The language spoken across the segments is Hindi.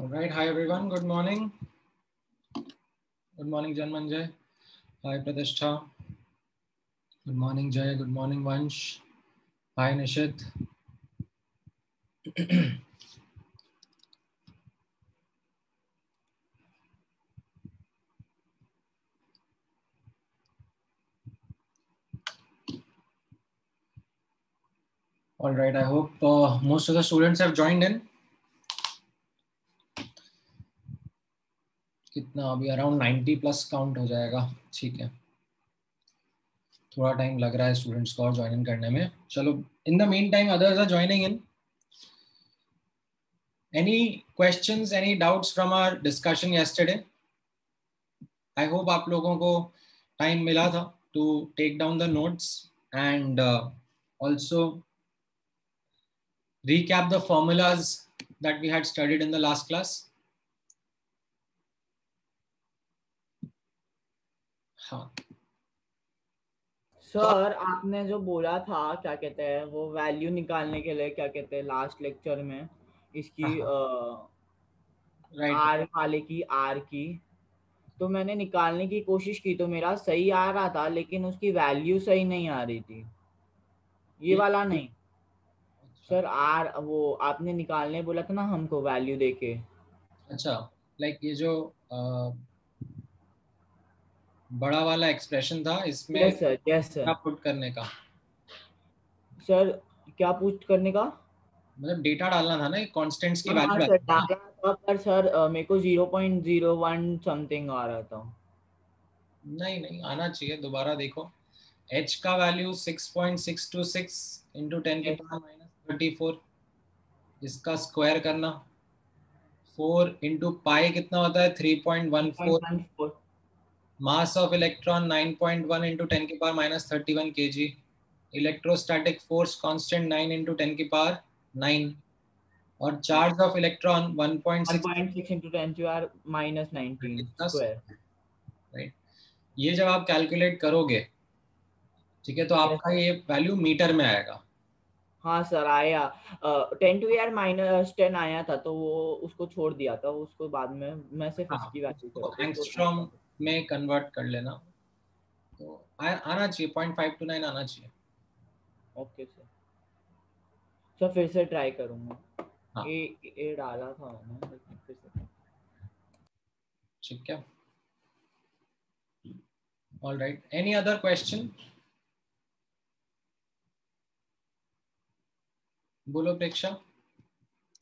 All right. Hi, everyone. Good morning. Good morning, Janmanjay. Hi, Pratishtha. Good morning, Jay. Good morning, Vansh. Hi, Nishit. All right. I hope most of the students have joined in. कितना अभी अराउंड 90 प्लस काउंट हो जाएगा. ठीक है, थोड़ा टाइम लग रहा है स्टूडेंट्स को और ज्वाइन इन करने में. चलो, in the mean time others are joining in. Any questions, any doubts from our discussion yesterday? I hope आप लोगों को टाइम मिला था to take down the notes and also recap the formulas that we had studied in the last class. हाँ. सर आपने जो बोला था क्या कहते हैं वो वैल्यू निकालने के लिए क्या कहते हैं लास्ट लेक्चर में इसकी राइट. आर वाले की आर की तो मैंने निकालने की कोशिश की तो मेरा सही आ रहा था लेकिन उसकी वैल्यू सही नहीं आ रही थी. ये वाला नहीं सर आर वो आपने निकालने बोला था ना हमको वैल्यू देके. अच्छा, लाइक ये जो बड़ा वाला एक्सप्रेशन था इसमें यस सर क्या पुट करने का. सर क्या पुट करने का मतलब डेटा डालना था ना, कांस्टेंट्स की हाँ वैल्यू सर डालना था. डाला था पर सर मेरे को 0.01 समथिंग आ रहा था. नहीं नहीं, आना चाहिए. दोबारा देखो. h का वैल्यू 6.626 इंटू 10 की पावर माइनस 34. इसका स्क्वायर करना 4 इंटू पाई कितना होता है 3.14. मास ऑफ इलेक्ट्रॉन 9.1 इंटू 10 की power minus 31 kg. Electrostatic force constant 9 into 10 की पावर 9. और charge of electron 1.6 into 10 to our minus 19 square. Right. ये जब आप कैलकुलेट करोगे, ठीक है, तो आपका ये वैल्यू मीटर में आएगा. हाँ सर आया 10 to यार -10 आया था तो वो उसको छोड़ दिया था. उसको बाद में मैं सिर्फ इसकी वैल्यू एंगस्ट्रॉम में कन्वर्ट कर लेना. तो आना चाहिए 0.529 आना चाहिए. Okay sir. सर फिर से ट्राई करूंगा. हाँ. ए डाला था मैंने फिर से. ठीक है. All right. Any other question? बोलो प्रेक्षा.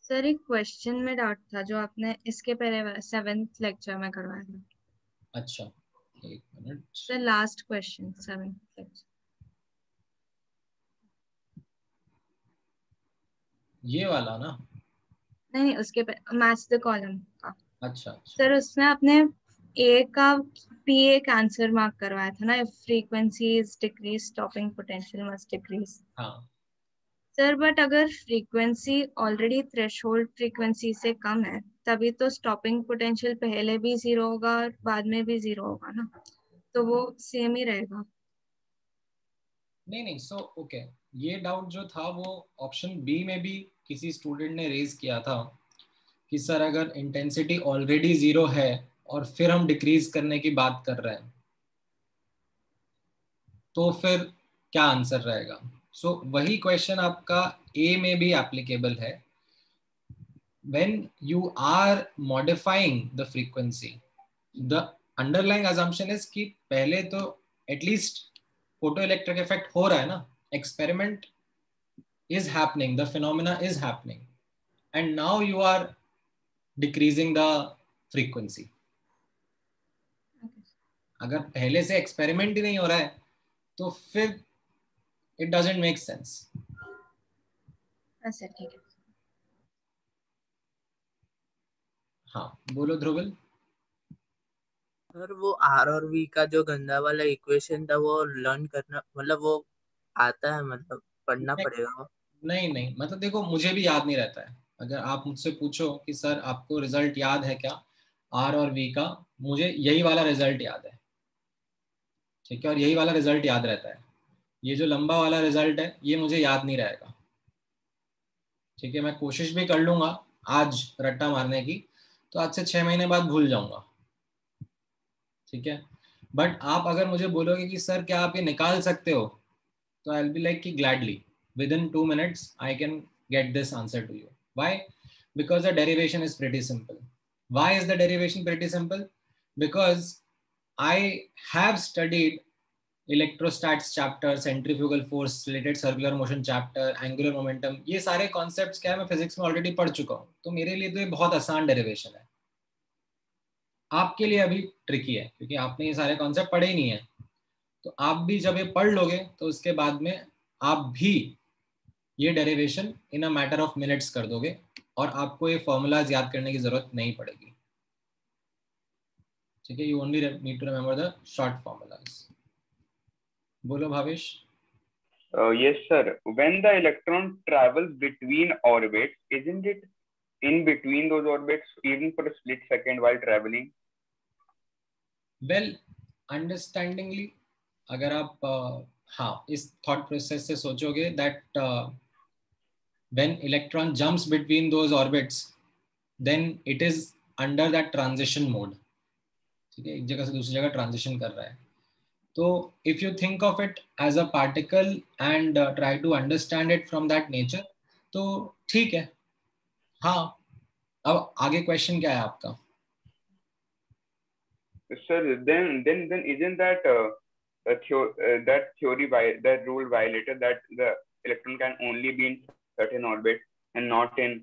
सर एक क्वेश्चन में डाउट था जो आपने इसके पहले 7th लेक्चर में करवाया था. अच्छा, एक minute. Sir last question 7th lecture. ये वाला ना? नहीं उसके मैच द कॉलम का. अच्छा. सर उसमें आपने ए का पी एक आंसर मार्क करवाया था ना. Frequency is decrease stopping potential must decrease. हाँ सर बट अगर फ्रीक्वेंसी ऑलरेडी थ्रेशोल्ड फ्रीक्वेंसी से कम है तभी तो स्टॉपिंग पोटेंशियल पहले भी 0 होगा और बाद में भी 0 होगा ना. तो वो सेम ही रहेगा. नहीं. सो ओके, ये डाउट जो था वो ऑप्शन बी में भी किसी स्टूडेंट ने रेज किया था कि सर अगर इंटेंसिटी ऑलरेडी 0 है और फिर हम डिक्रीज करने की बात कर रहे हैं तो फिर क्या आंसर रहेगा. सो वही क्वेश्चन आपका ए में भी एप्लीकेबल है. when you are modifying the frequency, the underlying assumption is कि पहले तो एटलीस्ट photoelectric effect हो रहा है ना. experiment is happening, the phenomena is happening, and now you are decreasing the frequency. अगर पहले से एक्सपेरिमेंट ही नहीं हो रहा है तो फिर it doesn't make sense. अच्छा ठीक है. हाँ बोलो ध्रुवल. सर वो आर और वी का जो गंदा वाला इक्वेशन था वो लर्न करना मतलब वो आता है मतलब पढ़ना पड़ेगा वो. नहीं मतलब देखो, मुझे भी याद नहीं रहता है. अगर आप मुझसे पूछो कि सर आपको रिजल्ट याद है क्या आर और वी का, मुझे यही वाला रिजल्ट याद है. ठीक है, और यही वाला रिजल्ट याद रहता है. ये जो लंबा वाला रिजल्ट है ये मुझे याद नहीं रहेगा. ठीक है, मैं कोशिश भी कर लूंगा आज रट्टा मारने की, तो आज से 6 महीने बाद भूल जाऊंगा, ठीक है। बट आप अगर मुझे बोलोगे कि सर क्या आप ये निकाल सकते हो, तो आई विल बी लाइक कि gladly with in 2 minutes I can get this answer to you. Why? Because the derivation is pretty simple. Why is the derivation pretty simple? Because I have studied electrostats chapter, centrifugal force related circular motion chapter, angular momentum, ये सारे कॉन्सेप्ट्स क्या है मैं फिजिक्स में ऑलरेडी पढ़ चुका हूँ, तो मेरे लिए तो ये बहुत आसान डेरिवेशन है। आपके लिए अभी ट्रिकी है क्योंकि आपने ये सारे कॉन्सेप्ट पढ़े ही नहीं है। तो आप भी जब ये पढ़ लोगे तो उसके बाद में आप भी ये derivation in a matter of minutes कर दोगे और आपको ये फॉर्मूलाज याद करने की जरूरत नहीं पड़ेगी, ठीक है। You only need to remember the short formulas. बोलो Bhavesh. Yes, sir. When the electron travels between orbits, isn't it in between those orbits even for a split second while traveling? Well, understandingly, अगर आप हाँ इस thought process से सोचोगे that when electron jumps between those orbits, then it is under that transition mode, ठीक है, एक जगह से दूसरी जगह ट्रांजिशन कर रहा है। तो if you think of it as a particle and try to understand it from that nature, तो ठीक है। हाँ, अब आगे क्वेश्चन क्या है आपका? Sir, then isn't that that that rule violated, that the electron can only be in certain orbit and not in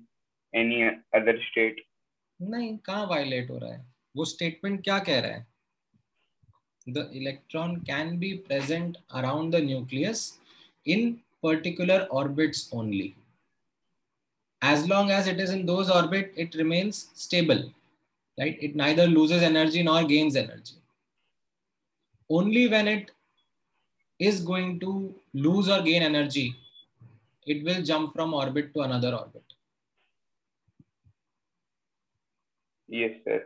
any other state? नहीं, कहाँ वायलेट हो रहा है? वो स्टेटमेंट क्या कह रहा है? The electron can be present around the nucleus in particular orbits only. As long as it is in those orbits, it remains stable, right? It neither loses energy nor gains energy. Only when it is going to lose or gain energy, it will jump from orbit to another orbit. Yes, sir.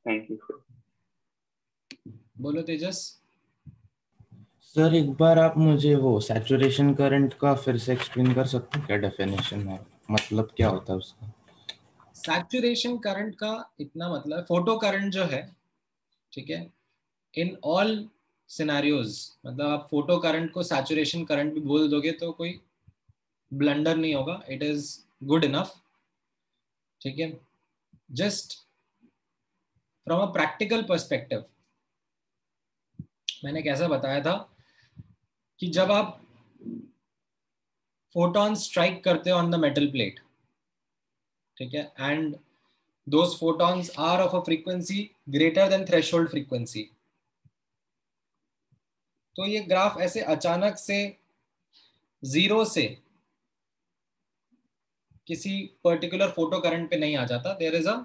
Thank you, sir. बोलो तेजस। सर एक बार आप मुझे वो सैचुरेशन करंट का फिर से एक्सप्लेन कर सकते हैं क्या? डेफिनेशन है, मतलब क्या होता है उसका? सैचुरेशन करंट का इतना मतलब फोटो करंट जो है, ठीक है, इन ऑल सिनेरियोज, मतलब आप फोटो करंट को सैचुरेशन करंट भी बोल दोगे तो कोई ब्लंडर नहीं होगा, इट इज गुड इनफ, ठीक है। Just from a practical perspective मैंने कैसा बताया था कि जब आप फोटॉन स्ट्राइक करते हो ऑन द मेटल प्लेट, ठीक है, and those photons are of a frequency greater than threshold frequency, तो ये ग्राफ ऐसे अचानक से जीरो से किसी पर्टिकुलर फोटो करंट पे नहीं आ जाता, there is a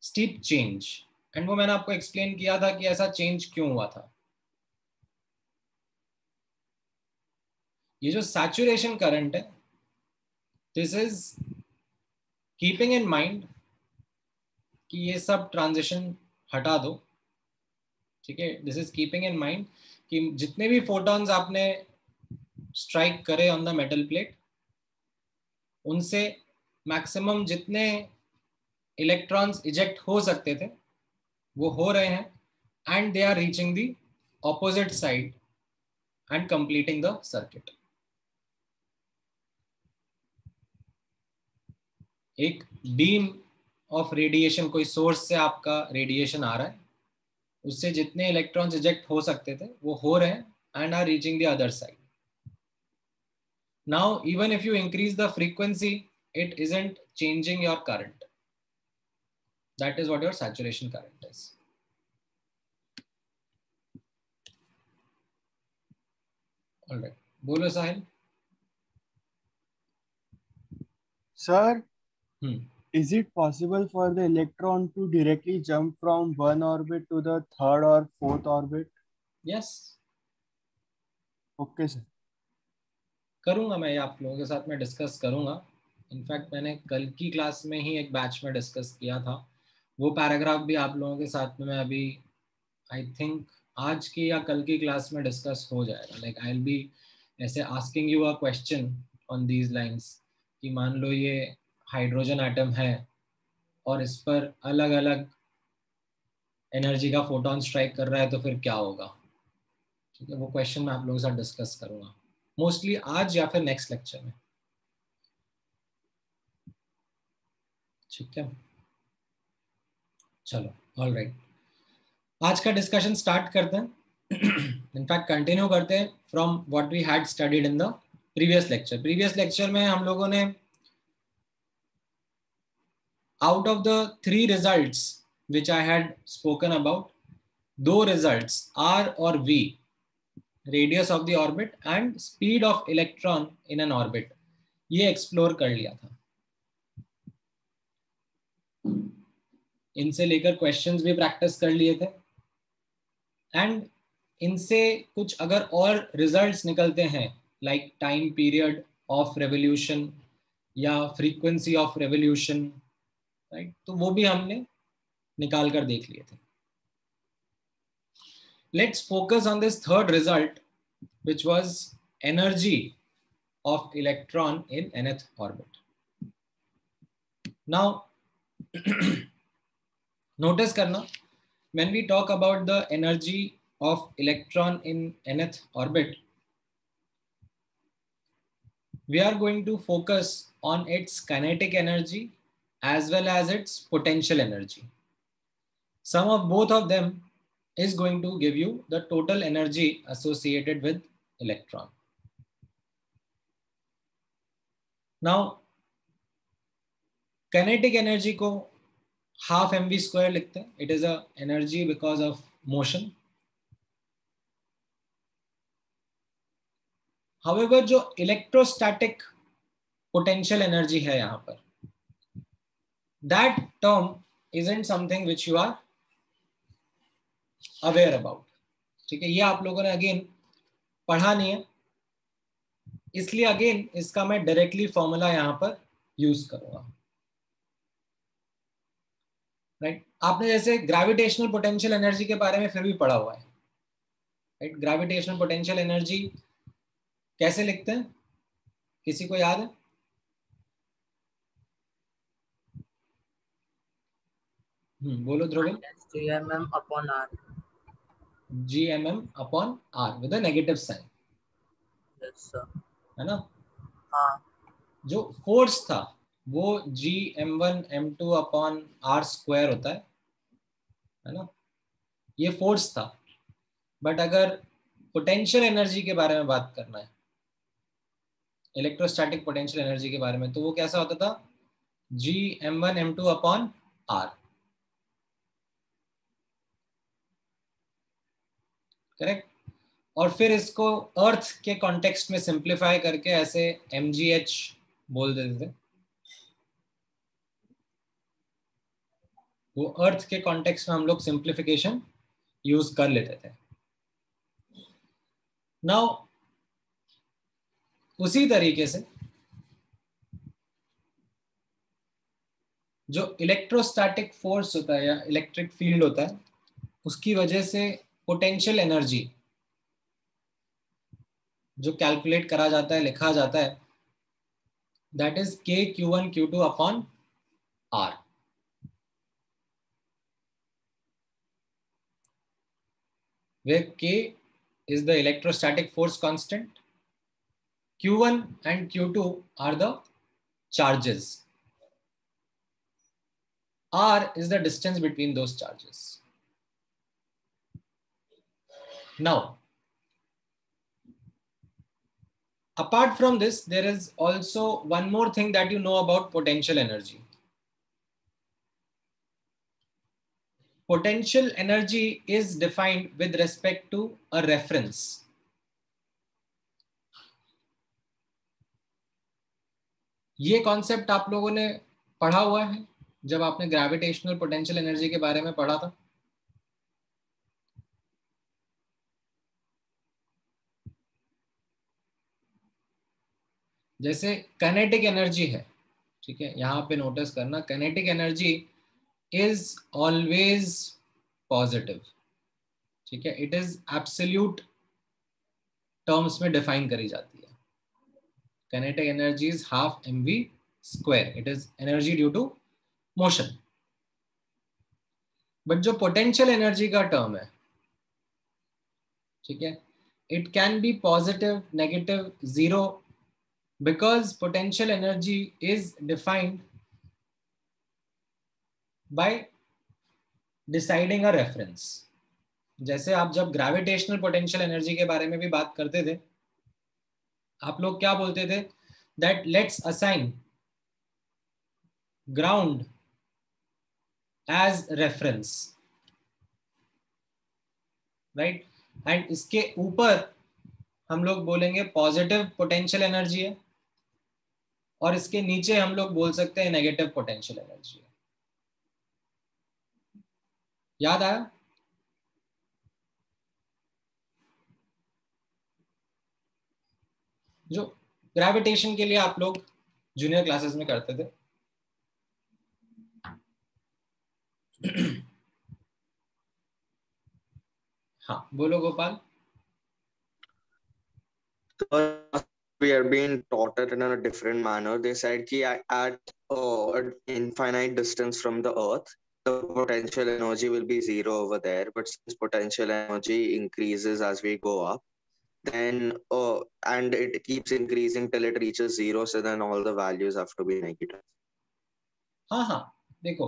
steep change, एंड वो मैंने आपको एक्सप्लेन किया था कि ऐसा चेंज क्यों हुआ था। ये जो सैचुरेशन करंट है, this is keeping in mind कि ये सब ट्रांजिशन हटा दो, ठीक है। This is keeping in mind कि जितने भी फोटॉन्स आपने स्ट्राइक करे ऑन द मेटल प्लेट, उनसे मैक्सिमम जितने इलेक्ट्रॉन्स इजेक्ट हो सकते थे वो हो रहे हैं, and they are reaching the opposite side and completing the circuit. एक बीम ऑफ रेडिएशन, कोई सोर्स से आपका रेडिएशन आ रहा है, उससे जितने इलेक्ट्रॉन्स इजेक्ट हो सकते थे वो हो रहे हैं and are reaching the other side. Now even if you increase the frequency, it isn't changing your current. That is what your saturation current is. All right. Bolo Sahil. Sir, is it possible for the electron to directly jump from one orbit to the third or fourth orbit? Yes. Okay, sir. करूंगा मैं, आप लोगों के साथ में डिस्कस करूंगा। इनफैक्ट मैंने कल की क्लास में ही एक बैच में डिस्कस किया था, वो पैराग्राफ भी आप लोगों के साथ में मैं अभी आई थिंक आज की या कल की क्लास में डिस्कस हो जाएगा। लाइक आई विल बी ऐसे asking you a question on these lines कि मान लो ये हाइड्रोजन एटम है और इस पर अलग अलग एनर्जी का फोटोन स्ट्राइक कर रहा है तो फिर क्या होगा, ठीक है। वो क्वेश्चन मैं आप लोगों के साथ डिस्कस करूंगा मोस्टली आज या फिर नेक्स्ट लेक्चर में, ठीक है। चलो ऑल राइट, आज का डिस्कशन स्टार्ट करते हैं। इनफैक्ट कंटिन्यू करते हैं from what we had studied in the previous lecture. Previous lecture में हम लोगों ने out of the 3 results which I had spoken about, 2 results R और V, radius of the orbit and speed of electron in an orbit, ये एक्सप्लोर कर लिया था। इनसे लेकर क्वेश्चंस भी प्रैक्टिस कर लिए थे एंड इनसे कुछ अगर और रिजल्ट्स निकलते हैं like time period of revolution या फ्रीक्वेंसी ऑफ रेवोल्यूशन, राइट, तो वो भी हमने निकाल कर देख लिए थे। Let's focus on this third result, which was energy of electron in nth orbit. Now, notice करना, when we talk about the energy of electron in nth orbit, we are going to focus on its kinetic energy as well as its potential energy. Sum of both of them is going to give you the total energy associated with electron. Now, kinetic energy को half mv square लिखते हैं. It is a energy because of motion. However, जो electrostatic potential energy है यहाँ पर, that term isn't something which you are aware about. ठीक है, ये आप लोगों ने अगेन पढ़ा नहीं है, इसलिए अगेन इसका मैं डायरेक्टली फॉर्मूला यहां पर यूज करूंगा, राइट। आपने जैसे ग्रेविटेशनल पोटेंशियल एनर्जी के बारे में फिर भी पढ़ा हुआ है, राइट। ग्रेविटेशनल पोटेंशियल एनर्जी कैसे लिखते हैं, किसी को याद है? बोलो ध्रुव। GMM upon R. GMM upon R with a negative sign. Yes sir. है ना? हाँ। जो फोर्स था वो Gm1 m2 upon R square होता है ना? ये फोर्स था। बट अगर पोटेंशियल एनर्जी के बारे में बात करना है, इलेक्ट्रोस्टैटिक पोटेंशियल एनर्जी के बारे में, तो वो कैसा होता था? Gm1 m2 upon R, correct. और फिर इसको अर्थ के कॉन्टेक्स्ट में सिंप्लीफाई करके ऐसे mgh बोल देते थे। वो अर्थ के कॉन्टेक्स्ट में हम लोग सिंप्लीफिकेशन यूज कर लेते थे। नाउ उसी तरीके से जो इलेक्ट्रोस्टैटिक फोर्स होता है या इलेक्ट्रिक फील्ड होता है, उसकी वजह से पोटेंशियल एनर्जी जो कैलकुलेट करा जाता है, लिखा जाता है, that is k q1 q2 upon R। where k is the electrostatic force constant, q1 and q2 are the charges, R is the distance between those charges. Now, apart from this, there is also one more thing that you know about potential energy. Potential energy is defined with respect to a reference. ये कॉन्सेप्ट आप लोगों ने पढ़ा हुआ है जब आपने ग्रेविटेशनल पोटेंशियल एनर्जी के बारे में पढ़ा था। जैसे काइनेटिक एनर्जी है, ठीक है, यहाँ पे नोटिस करना, kinetic energy is always positive, ठीक है। इट इज एब्सोल्यूट टर्म्स में डिफाइन करी जाती है। Kinetic energy is half mv square, it is energy due to motion, but जो पोटेंशियल एनर्जी का टर्म है, ठीक है, it can be positive, negative, zero, because potential energy is defined by deciding a reference. जैसे आप जब ग्रेविटेशनल पोटेंशियल एनर्जी के बारे में भी बात करते थे, आप लोग क्या बोलते थे, that let's assign ground as reference, right, and इसके ऊपर हम लोग बोलेंगे पॉजिटिव पोटेंशियल एनर्जी है, और इसके नीचे हम लोग बोल सकते हैं नेगेटिव पोटेंशियल एनर्जी है। याद आया? जो ग्रेविटेशन के लिए आप लोग जूनियर क्लासेस में करते थे। हाँ बोलो Gopal. We are being taught it in a different manner. They said that at an infinite distance from the Earth, the potential energy will be zero over there. But since potential energy increases as we go up, then and it keeps increasing till it reaches zero. So then all the values have to be negative. हाँ हाँ, देखो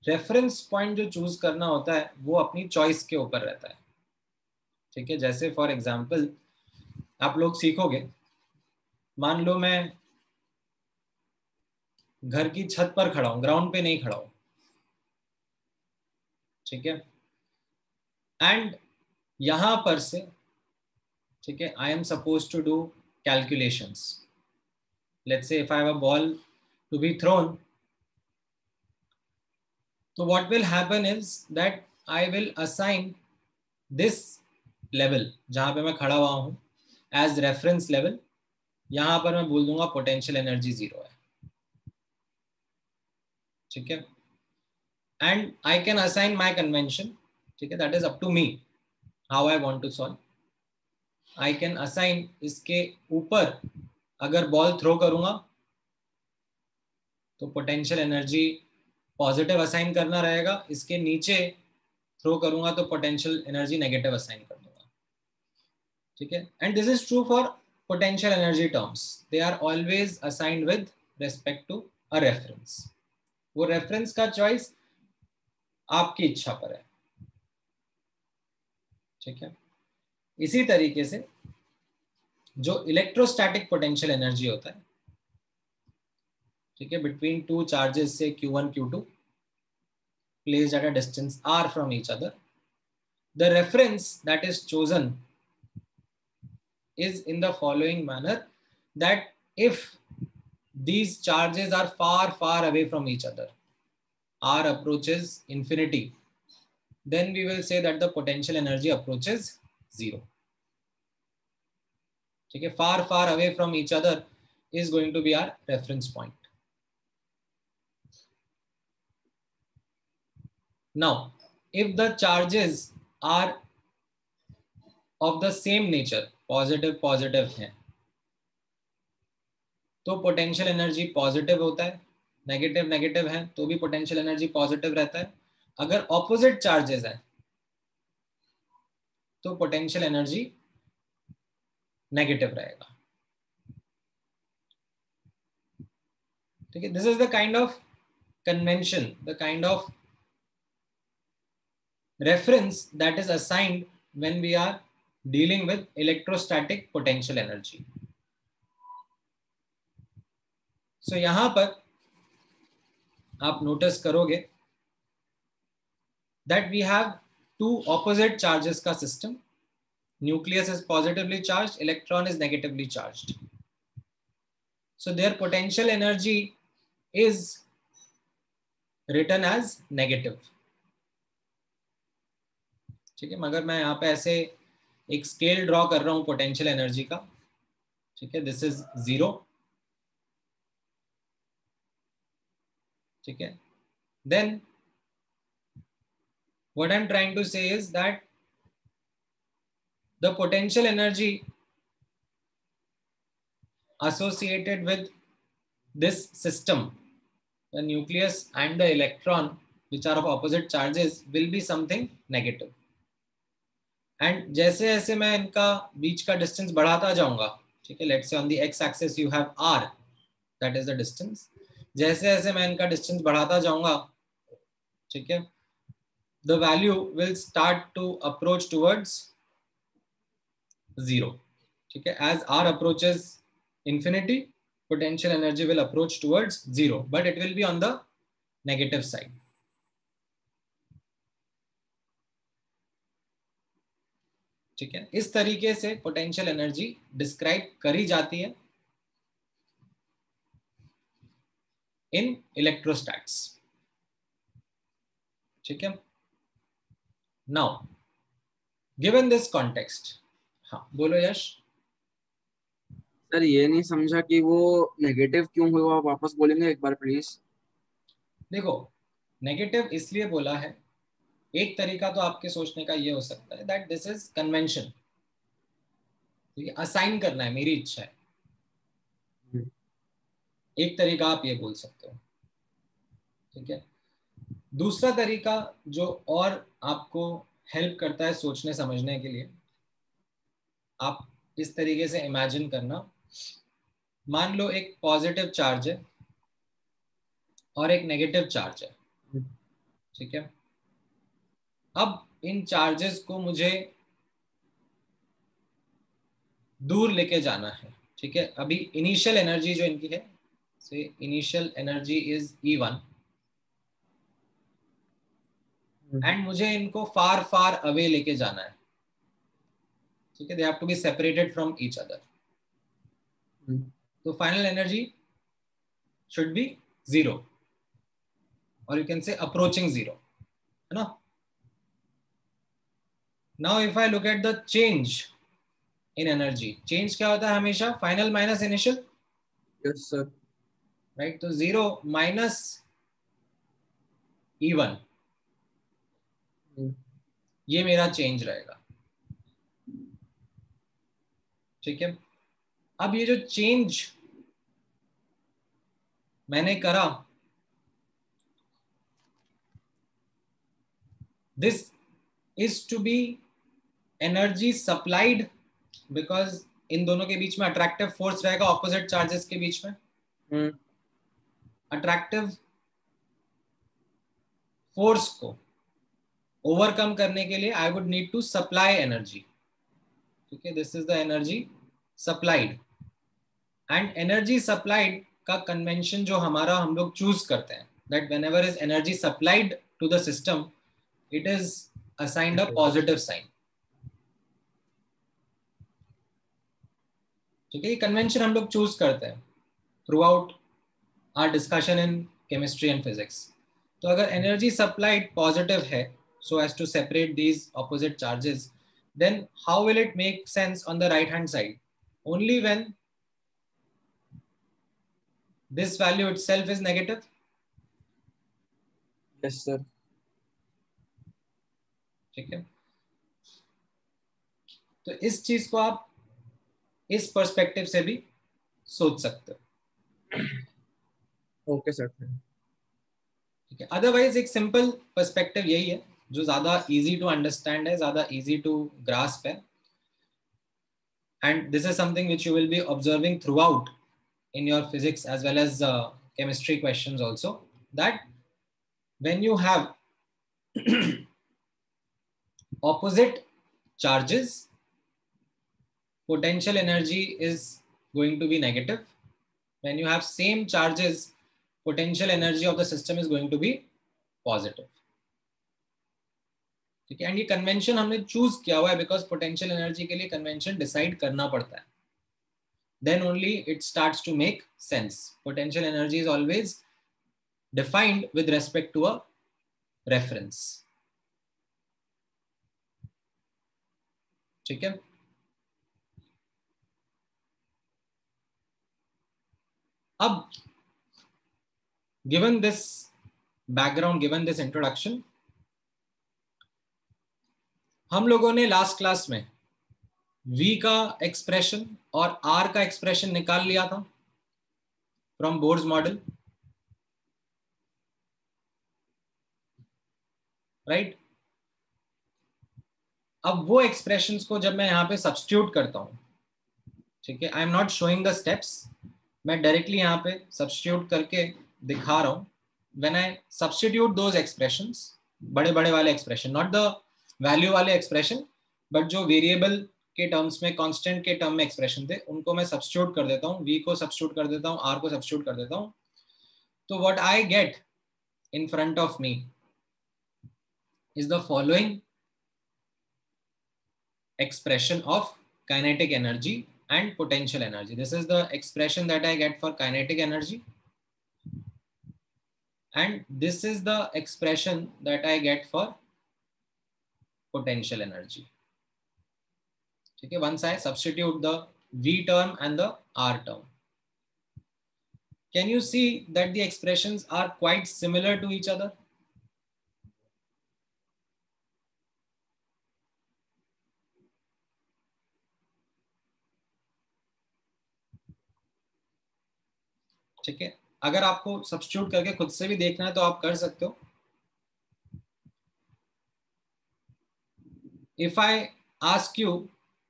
रेफरेंस पॉइंट जो चूज करना होता है वो अपनी चॉइस के ऊपर रहता है, ठीक है। जैसे फॉर एग्जांपल आप लोग सीखोगे, मान लो मैं घर की छत पर खड़ा हूं, ग्राउंड पे नहीं खड़ा हूं, ठीक है, एंड यहां पर से, ठीक है, I am suppose to do calculations. Let's say if I have a ball to be thrown, तो what will happen is that I will assign this level जहां पे मैं खड़ा हुआ हूं एज रेफरेंस लेवल। यहां पर मैं बोल दूंगा पोटेंशियल एनर्जी जीरो है, ठीक है, and I can assign my convention, ठीक है, that is up to me how I want to solve. I can assign इसके ऊपर अगर बॉल थ्रो करूंगा तो पोटेंशियल एनर्जी पॉजिटिव असाइन करना रहेगा, इसके नीचे थ्रो करूंगा तो पोटेंशियल एनर्जी नेगेटिव असाइन कर दूंगा, ठीक है। And this is true for potential energy terms. They are always assigned with respect to a reference. वो reference का choice आपकी इच्छा पर है, ठीक है। इसी तरीके से जो इलेक्ट्रोस्टैटिक पोटेंशियल एनर्जी होता है, ठीक है, between two charges से Q1 Q2 placed at a distance r from each other, the reference that is chosen is in the following manner, that if these charges are far away from each other, r approaches infinity, then we will say that the potential energy approaches zero, ठीक है। far away from each other is going to be our reference point. Now if the charges are of the same nature, positive है, तो पोटेंशियल एनर्जी पॉजिटिव होता है, नेगेटिव है तो भी पोटेंशियल एनर्जी पॉजिटिव रहता है। अगर ऑपोजिट चार्जेस है तो पोटेंशियल एनर्जी नेगेटिव रहेगा, ठीक है। This is the kind of convention, the kind of reference that is assigned when we are dealing with electrostatic potential energy. So यहां पर आप नोटिस करोगे that we have two opposite charges का system. Nucleus is positively charged, electron is negatively charged. So their potential energy is written as negative, ठीक है। मगर मैं यहाँ पे ऐसे एक स्केल ड्रॉ कर रहा हूं पोटेंशियल एनर्जी का, ठीक है, दिस इज जीरो, ठीक है। Then what I am trying to say is that the potential energy associated with this system, the nucleus and the electron, which are of opposite charges will be something negative. And जैसे जैसे मैं इनका बीच का डिस्टेंस बढ़ाता जाऊंगा, ठीक है, let's say on the x axis you have r, that is the distance, जैसे जैसे मैं इनका डिस्टेंस बढ़ाता जाऊंगा, ठीक है, the value will start to approach towards 0, ठीक है, as r approaches infinity, potential energy will approach towards 0, but it will be on the negative side. ठीक है, इस तरीके से पोटेंशियल एनर्जी डिस्क्राइब करी जाती है इन इलेक्ट्रोस्टैट्स. ठीक है, नाउ गिवन दिस कॉन्टेक्स्ट, हाँ बोलो यश. सर ये नहीं समझा कि वो नेगेटिव क्यों हुआ, आप वापस बोलेंगे एक बार प्लीज. देखो, नेगेटिव इसलिए बोला है, एक तरीका तो आपके सोचने का ये हो सकता है that this is convention, assign करना है, मेरी इच्छा है, एक तरीका आप ये बोल सकते हो. ठीक है, दूसरा तरीका जो और आपको हेल्प करता है सोचने समझने के लिए, आप इस तरीके से इमेजिन करना, मान लो एक पॉजिटिव चार्ज है और एक नेगेटिव चार्ज है. ठीक है, अब इन चार्जेस को मुझे दूर लेके जाना है. ठीक है, अभी इनिशियल एनर्जी जो इनकी है, से initial energy is E1 and मुझे इनको फार फार अवे लेके जाना है. ठीक है, they have to be separated from each other. तो फाइनल एनर्जी शुड बी 0 और यू कैन से अप्रोचिंग 0, है ना. Now if I look at the change in energy, change क्या होता है हमेशा, final minus initial. Yes sir. Right, तो 0 माइनस E1 ये मेरा चेंज रहेगा. ठीक है, अब ये जो चेंज मैंने करा, this is to be energy supplied, because इन दोनों के बीच में अट्रैक्टिव फोर्स रहेगा ऑपोजिट चार्जेस के बीच में. अट्रैक्टिव फोर्स को ओवरकम करने के लिए I would need to supply energy. ठीक है, this is the energy supplied. And energy supplied का कन्वेंशन जो हमारा हम लोग चूज करते हैं, that whenever is energy supplied to the system, it is assigned a positive sign. ठीक है, ये कन्वेंशन हम लोग चूज करते हैं throughout our discussion in chemistry and physics. तो अगर एनर्जी सप्लाइड पॉजिटिव है so as to separate these opposite charges, then how will it make sense on the right hand side? Only when this value itself is negative. Yes sir. ठीक है, तो इस चीज को आप इस पर्सपेक्टिव से भी सोच सकते हो. Okay sir. ठीक है, अदरवाइज एक सिंपल पर्सपेक्टिव यही है जो ज्यादा इजी टू अंडरस्टैंड है, ज्यादा इजी टू ग्रास्प है. And this is something which you will be observing through out in your physics as well as chemistry questions also, that when you have opposite charges, potential energy is going to be negative. When you have same charges, potential energy of the system is going to be positive. ठीक है, एंड ये कन्वेंशन हमने चूज किया हुआ है बिकॉज पोटेंशियल एनर्जी के लिए कन्वेंशन डिसाइड करना पड़ता है. Then only it starts to make sense. Potential energy is always defined with respect to a reference. ठीक है, अब given this background, given this introduction, हम लोगों ने लास्ट क्लास में V का एक्सप्रेशन और R का एक्सप्रेशन निकाल लिया था फ्रॉम बोर्ड्स मॉडल. राइट? अब वो एक्सप्रेशंस को जब मैं यहाँ पे सब्स्टिट्यूट करता हूँ, ठीक है, I am not showing the steps, मैं डायरेक्टली यहाँ पे सब्स्टिट्यूट करके दिखा रहा हूँ. When I substitute those expressions, बड़े बड़े वाले एक्सप्रेशन, नॉट द वैल्यू वाले एक्सप्रेशन, बट जो वेरिएबल के टर्म्स में, कांस्टेंट के टर्म में एक्सप्रेशन थे, उनको मैं सब्स्टिट्यूट कर देता हूँ, v को सब्स्टिट्यूट कर देता हूँ, r को सब्स्टिट्यूट कर देता हूँ. तो what I get in front of me is the following expression of kinetic energy and potential energy. This is the expression that I get for kinetic energy, and this is the expression that I get for potential energy. Okay, once I substitute the v term and the r term, can you see that the expressions are quite similar to each other? ठीक है, अगर आपको सब्स्टिट्यूट करके खुद से भी देखना है तो आप कर सकते हो. If I ask you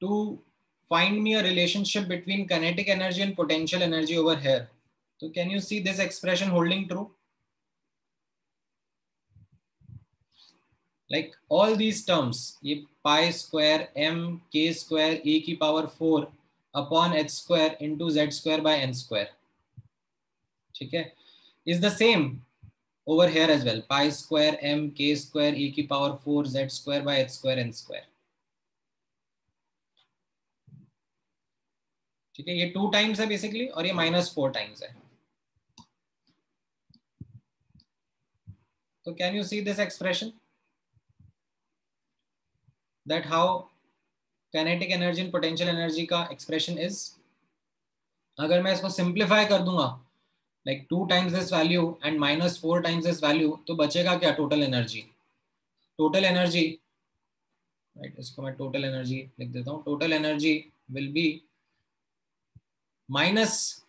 to find me a relationship between kinetic energy and potential energy over here, so can you see this expression holding true? Like all these terms, ये pi square m k square e की power 4 upon h square into z square by n square, ठीक है, is the same over here as well. Pi square m k square e की power 4 z square by h square n square. ठीक है, ये 2 टाइम्स है बेसिकली और ये -4 टाइम्स है. तो can you see this expression, that how kinetic energy and potential energy का एक्सप्रेशन इज. अगर मैं इसको सिंप्लीफाई कर दूंगा, like 2 times this value and -4 times this value, तो बचेगा क्या? Total energy. Total energy, right, इसको मैं टोटल एनर्जी लिख देता हूँ. Total energy will be -2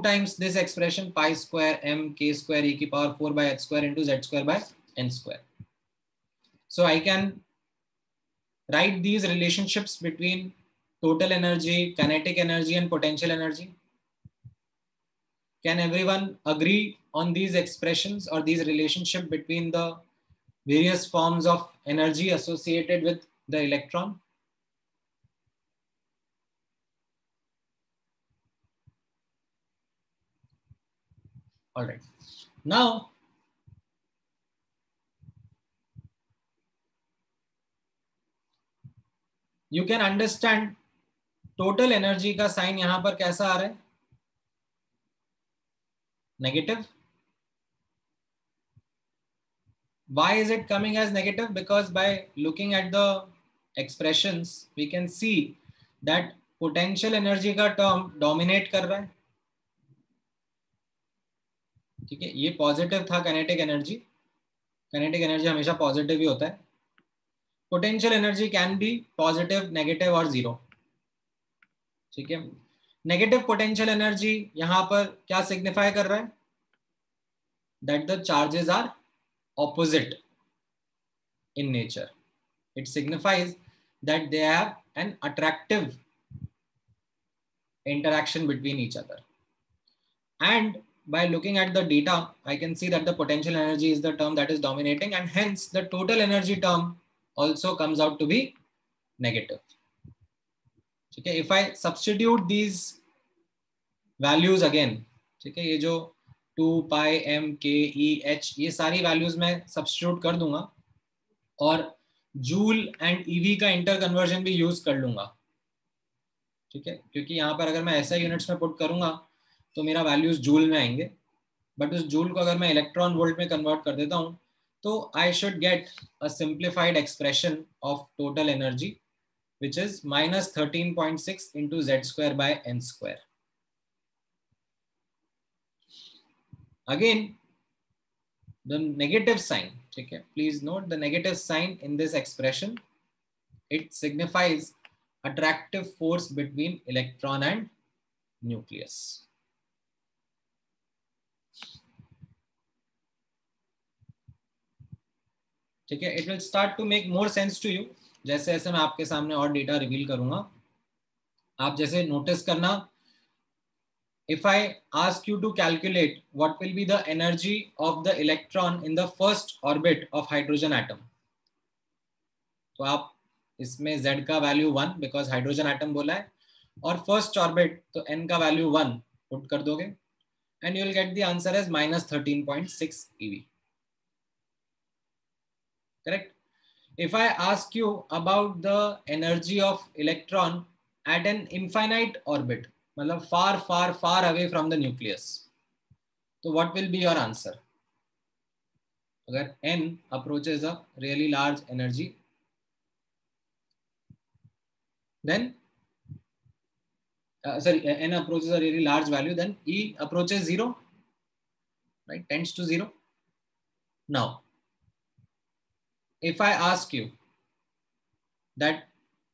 times this expression pi square m k square e की power 4 by h square into z square by n square. So I can write these relationships between total energy, kinetic energy and potential energy. Can everyone agree on these expressions or these relationship between the various forms of energy associated with the electron? All right. Now, you can understand total energy का साइन यहां पर कैसा आ रहा है? Negative. Why is it coming as negative? Because by looking at the expressions, we can see that potential energy का term dominate कर रहा है. ठीक है, ये पॉजिटिव था काइनेटिक एनर्जी. काइनेटिक एनर्जी हमेशा पॉजिटिव ही होता है. Potential energy can be positive, negative और जीरो. ठीक है, नेगेटिव पोटेंशियल एनर्जी यहां पर क्या सिग्निफाई कर रहा है? That the charges are opposite in nature. It signifies that they have an attractive interaction between each other. And by looking at the data, I can see that the potential energy is the term that is dominating, and hence the total energy term also comes out to be negative. Okay, if I substitute these values again, okay, ये जो 2 pi m k e h ये सारी वैल्यूज मैं सब्स्टिट्यूट कर दूंगा और जूल एंड ईवी का इंटर कन्वर्जन भी यूज कर लूंगा. ठीक है, क्योंकि यहाँ पर अगर मैं ऐसा यूनिट्स में पुट करूंगा तो मेरा वैल्यूज जूल में आएंगे, बट उस जूल को अगर मैं इलेक्ट्रॉन वोल्ट में कन्वर्ट कर देता हूँ तो I should get a simplified expression of total energy which is -13.6 into z square by n square. Again, the negative sign, okay, please note the negative sign in this expression. It signifies attractive force between electron and nucleus. ठीक है, it will start to make more sense to you जैसे जैसे मैं आपके सामने और डेटा रिवील करूंगा। आप जैसे नोटिस करना, if I ask you to calculate what will be the energy of the electron in the first orbit of hydrogen atom, तो आप इसमें Z का वैल्यू 1 बिकॉज हाइड्रोजन एटम बोला है, और फर्स्ट ऑर्बिट तो N का वैल्यू 1 पुट कर दोगे and you will get the answer as -13.6 eV. Correct? If I ask you about the energy of electron at an infinite orbit, मतलब far far far away from the nucleus, तो what will be your answer? अगर N approaches a really large energy, then N approaches a really large value, then E approaches 0, right? Tends to 0. Now, if I ask you that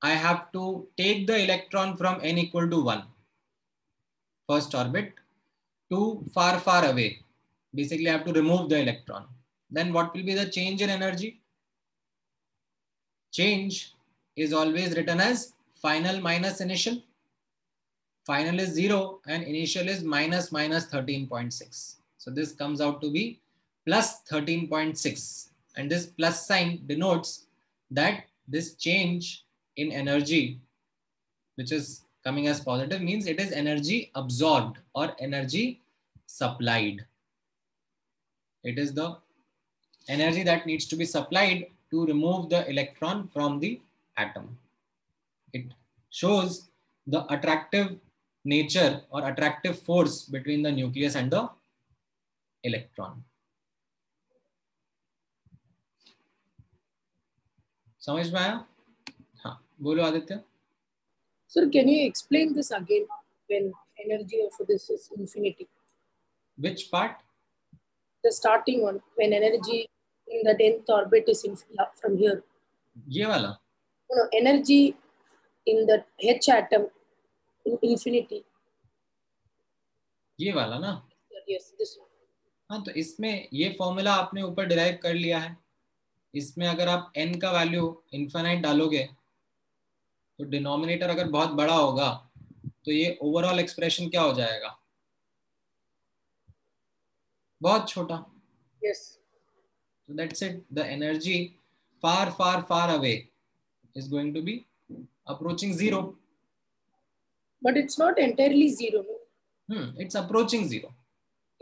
I have to take the electron from N equal to 1, first orbit, to far far away, basically I have to remove the electron, then what will be the change in energy? Change is always written as final minus initial. Final is 0 and initial is minus 13.6. So this comes out to be plus 13.6, and this plus sign denotes that this change in energy, which is coming as positive, means it is energy absorbed or energy supplied. It is the energy that needs to be supplied to remove the electron from the atom. It shows the attractive nature or attractive force between the nucleus and the electron. समझ में आया? हाँ, बोलो Aditya. Sir, can you explain this again when energy of this is infinity? Which part? The starting one, when energy in the 10th orbit is from here. ये वाला? No, energy in the H atom in infinity. ये वाला ना? Yes, this one. हाँ, तो इसमें ये फॉर्मूला आपने ऊपर डिराइव कर लिया है. इसमें अगर आप n का वैल्यू इनफाइनाइट डालोगे तो डिनोमिनेटर अगर बहुत बड़ा होगा तो ये ओवरऑल एक्सप्रेशन क्या हो जाएगा? बहुत छोटा. Yes. So that's it. The energy far far far away is going to be approaching 0. But it's not entirely 0, no? It's approaching 0.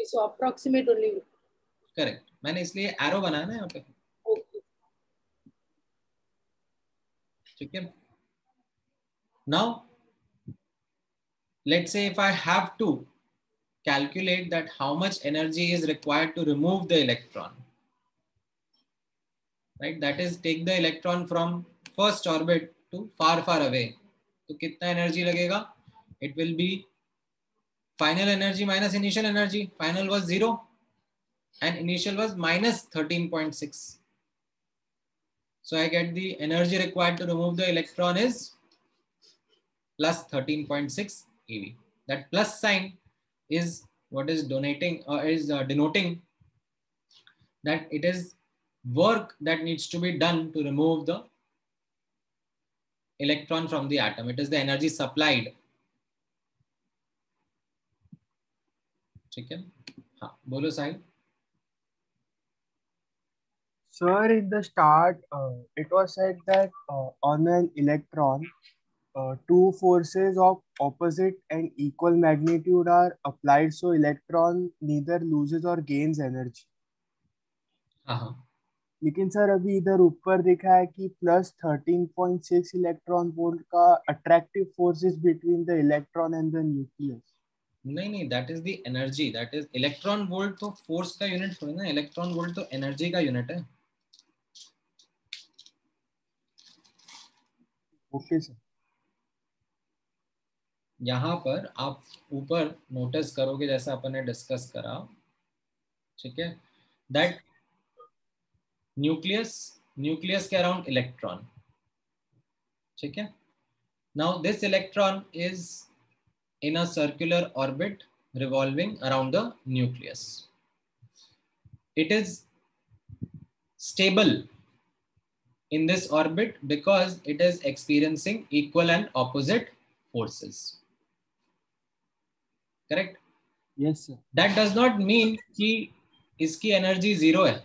So approximate only. Correct. मैंने इसलिए एरो बनाया ना यहाँ पे. Okay. ठीक है. Now, let's say if I have to calculate that how much energy is required to remove the electron, right? That is, take the electron from first orbit to far far away. तो कितना energy लगेगा? It will be final energy minus initial energy. Final was 0 and initial was minus 13.6. So I get the energy required to remove the electron is plus 13.6 eV. That plus sign is what is denoting that it is work that needs to be done to remove the electron from the atom. It is the energy supplied. ठीक है. हाँ, बोलो साहिल. Sir, in the start, it was said that on an electron, two forces of opposite and equal magnitude are applied, so electron neither loses or gains energy. हाँ. लेकिन सर अभी इधर ऊपर दिखा है कि प्लस 13.6 इलेक्ट्रॉन वोल्ट का attractive forces between the electron and the nucleus. नहीं, that is the energy. That is electron volt. तो फोर्स का यूनिट थोड़ी ना, इलेक्ट्रॉन वोल्ट तो एनर्जी का यूनिट है. Okay sir. यहाँ पर आप ऊपर नोटिस करोगे जैसा अपन ने डिस्कस करा, ठीक है, दैट न्यूक्लियस के अराउंड इलेक्ट्रॉन. ठीक है. Now this electron is in a circular orbit revolving around the nucleus. It is stable in this orbit because it is experiencing equal and opposite forces. Correct? Yes, sir. That does not mean कि इसकी एनर्जी जीरो है.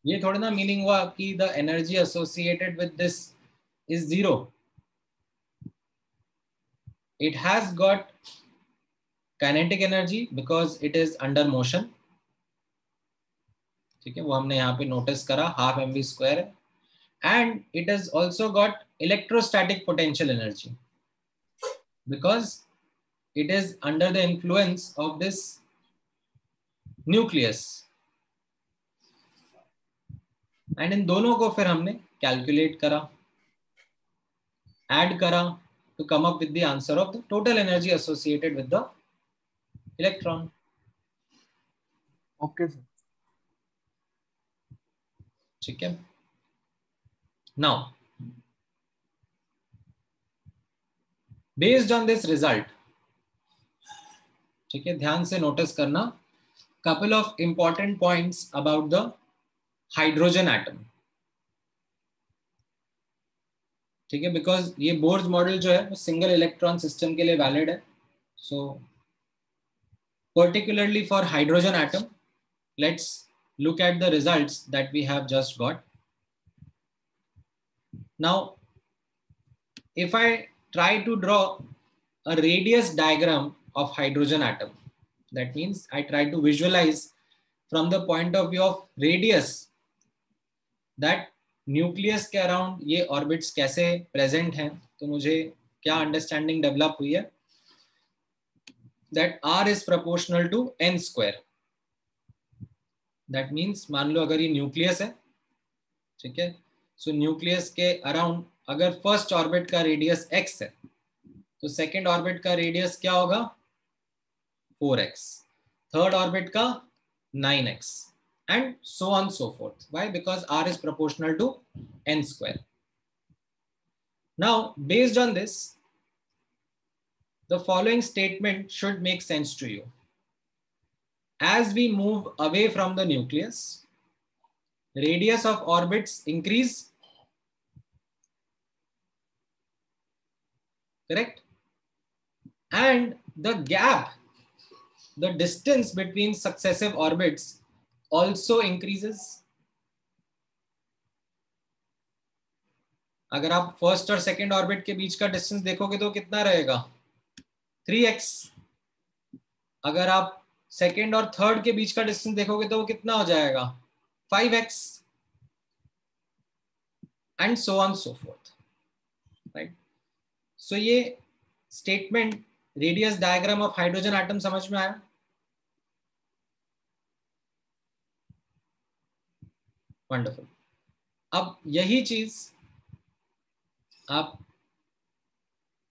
ये थोड़ा ना मीनिंग हुआ कि the energy associated with this is zero. It has got kinetic energy because it is under motion. ठीक है, वो हमने यहाँ पे नोटिस करा, हाफ mv स्क्वायर है. And it has also got electrostatic potential energy because it is under the influence of this nucleus. And इन दोनों को फिर हमने कैलकुलेट करा, ऐड करा to come up with the answer of the total energy associated with the electron. Okay, sir. ठीक है. Now, based on this result, ठीक है, ध्यान से नोटिस करना, couple of important points about the hydrogen atom. ठीक है, बिकॉज ये बोर्स मॉडल जो है वो सिंगल इलेक्ट्रॉन सिस्टम के लिए वैलिड है. So particularly for hydrogen atom, let's look at the results that we have just got. Now, if I try to draw a radius diagram of hydrogen atom, that means I try to visualize from the point of view of radius that nucleus के अराउंड ये ऑर्बिट्स कैसे प्रेजेंट हैं, तो मुझे क्या अंडरस्टैंडिंग डेवलप हुई है, that r is proportional to n square. That means मान लो अगर ये न्यूक्लियस है, ठीक है, सो न्यूक्लियस के अराउंड अगर फर्स्ट ऑर्बिट का रेडियस x है तो सेकेंड ऑर्बिट का रेडियस क्या होगा 4x, थर्ड ऑर्बिट का 9x and so on so forth. Why? Because r is proportional to n square. Now, based on this, the following statement should make sense to you. As we move away from the nucleus, radius of orbits increase. Correct? And the gap, the distance between successive orbits also increases. अगर आप फर्स्ट और सेकेंड ऑर्बिट के बीच का डिस्टेंस देखोगे तो कितना रहेगा 3x. अगर आप सेकेंड और थर्ड के बीच का डिस्टेंस देखोगे तो वो कितना हो जाएगा 5x, and so on so forth. Right? So ये statement radius diagram of hydrogen atom समझ में आया? वंडरफुल. अब यही चीज आप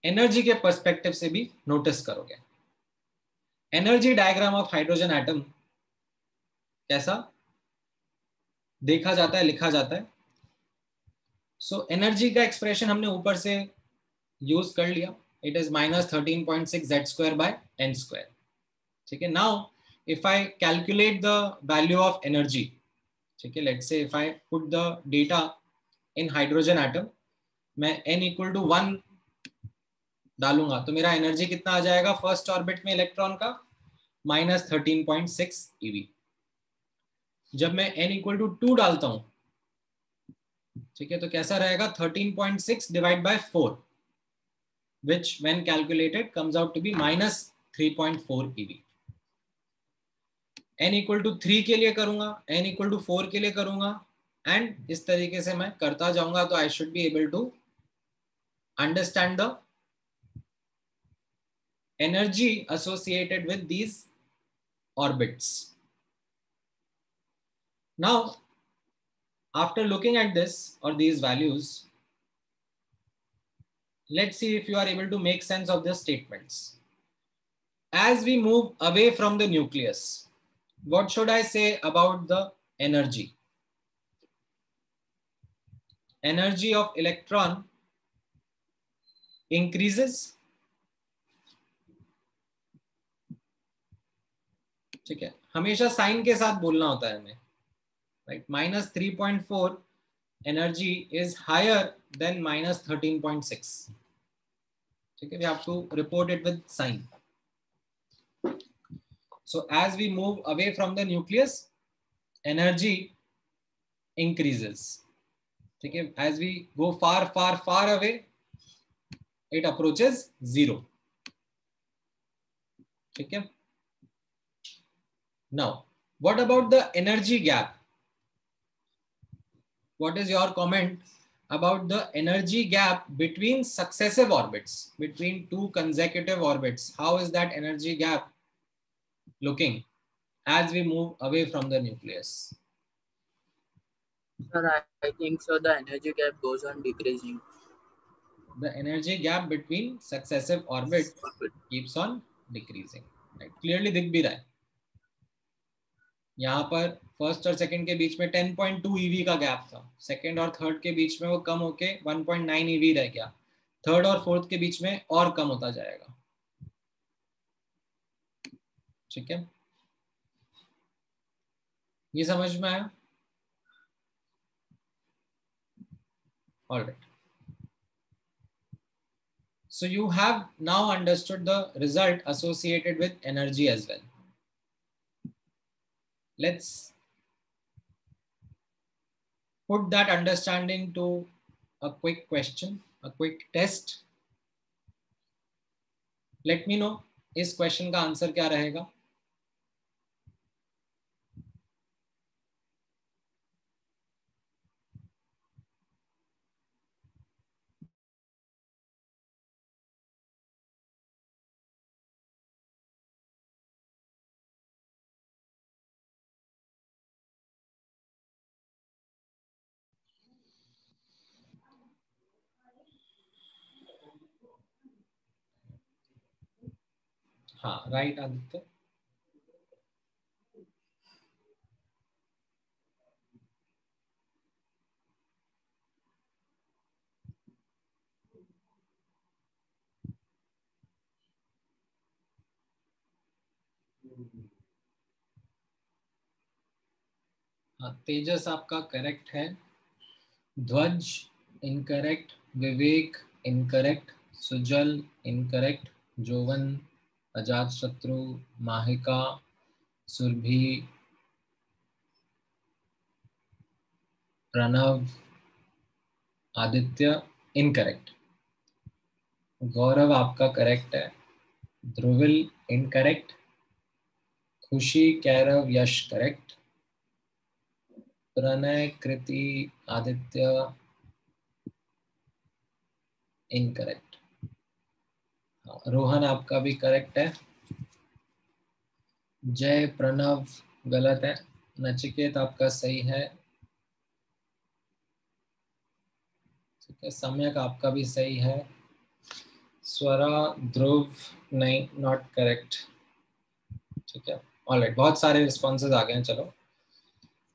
एनर्जी के पर्सपेक्टिव से भी नोटिस करोगे. Energy diagram of hydrogen atom कैसा देखा जाता है, लिखा जाता है. सो एनर्जी का एक्सप्रेशन हमने ऊपर से यूज कर लिया. It is -13.6 z² by n². ठीक है. Now if I calculate the value of energy, ठीक है, let's say if I put the data in hydrogen atom, मैं n = 1 डालूंगा तो मेरा एनर्जी कितना आ जाएगा फर्स्ट ऑर्बिट में इलेक्ट्रॉन का -13.6 eV. जब मैं n = 2 डालता हूं, ठीक है, तो कैसा रहेगा 13.6 divide by 4, which when calculated comes out to be -3.4 eV. n = 3 के लिए करूंगा, n = 4 के लिए करूंगा, एंड इस तरीके से मैं करता जाऊंगा तो I should be able to understand the energy associated with these orbits. Now after looking at this और these values, let's see if you are able to make sense of the statements. As we move away from the nucleus, what should I say about the energy? Energy of electron increases. ठीक है, हमेशा साइन के साथ बोलना होता है हमें. right? Minus 3.4 energy is higher than minus 13.6. Okay, we have to report it with sign. So as we move away from the nucleus, energy increases. Okay, as we go far away, it approaches zero. Okay. Now, what about the energy gap? What is your comment about the energy gap between successive orbits, between two consecutive orbits? How is that energy gap looking as we move away from the nucleus? Sir, I think so. The energy gap goes on decreasing. The energy gap between successive orbits keeps on decreasing. Right? Clearly दिख भी रहा है. यहाँ पर फर्स्ट और सेकंड के बीच में 10.2 EV का गैप था. सेकंड और थर्ड के बीच में वो कम होके 1.9 EV रह गया. थर्ड और फोर्थ के बीच में और कम होता जाएगा. ठीक है, ये समझ में आया? All right. So you have now understood the result associated with energy as well. Let's put that understanding to a quick question, a quick test. Let me know इस question का answer क्या रहेगा. हाँ, राइट आदित्य. हाँ, तेजस आपका करेक्ट है. ध्वज इनकरेक्ट, विवेक इनकरेक्ट, सुजल इनकरेक्ट, जोवन, अजात शत्रु, माहिका, सुरभि, प्रणव, आदित्य इनकरेक्ट. गौरव आपका करेक्ट है. ध्रुविल इनकरेक्ट. खुशी, कैरव, यश करेक्ट. प्रणय, कृति, आदित्य इनकरेक्ट. रोहन आपका भी करेक्ट है. जय, प्रणव गलत है. नचिकेत आपका सही है. ठीक है, सम्यक आपका भी सही है. स्वरा, ध्रुव नहीं, नॉट करेक्ट. ठीक है, ऑलराइट, बहुत सारे रिस्पॉन्सेज आ गए हैं. चलो,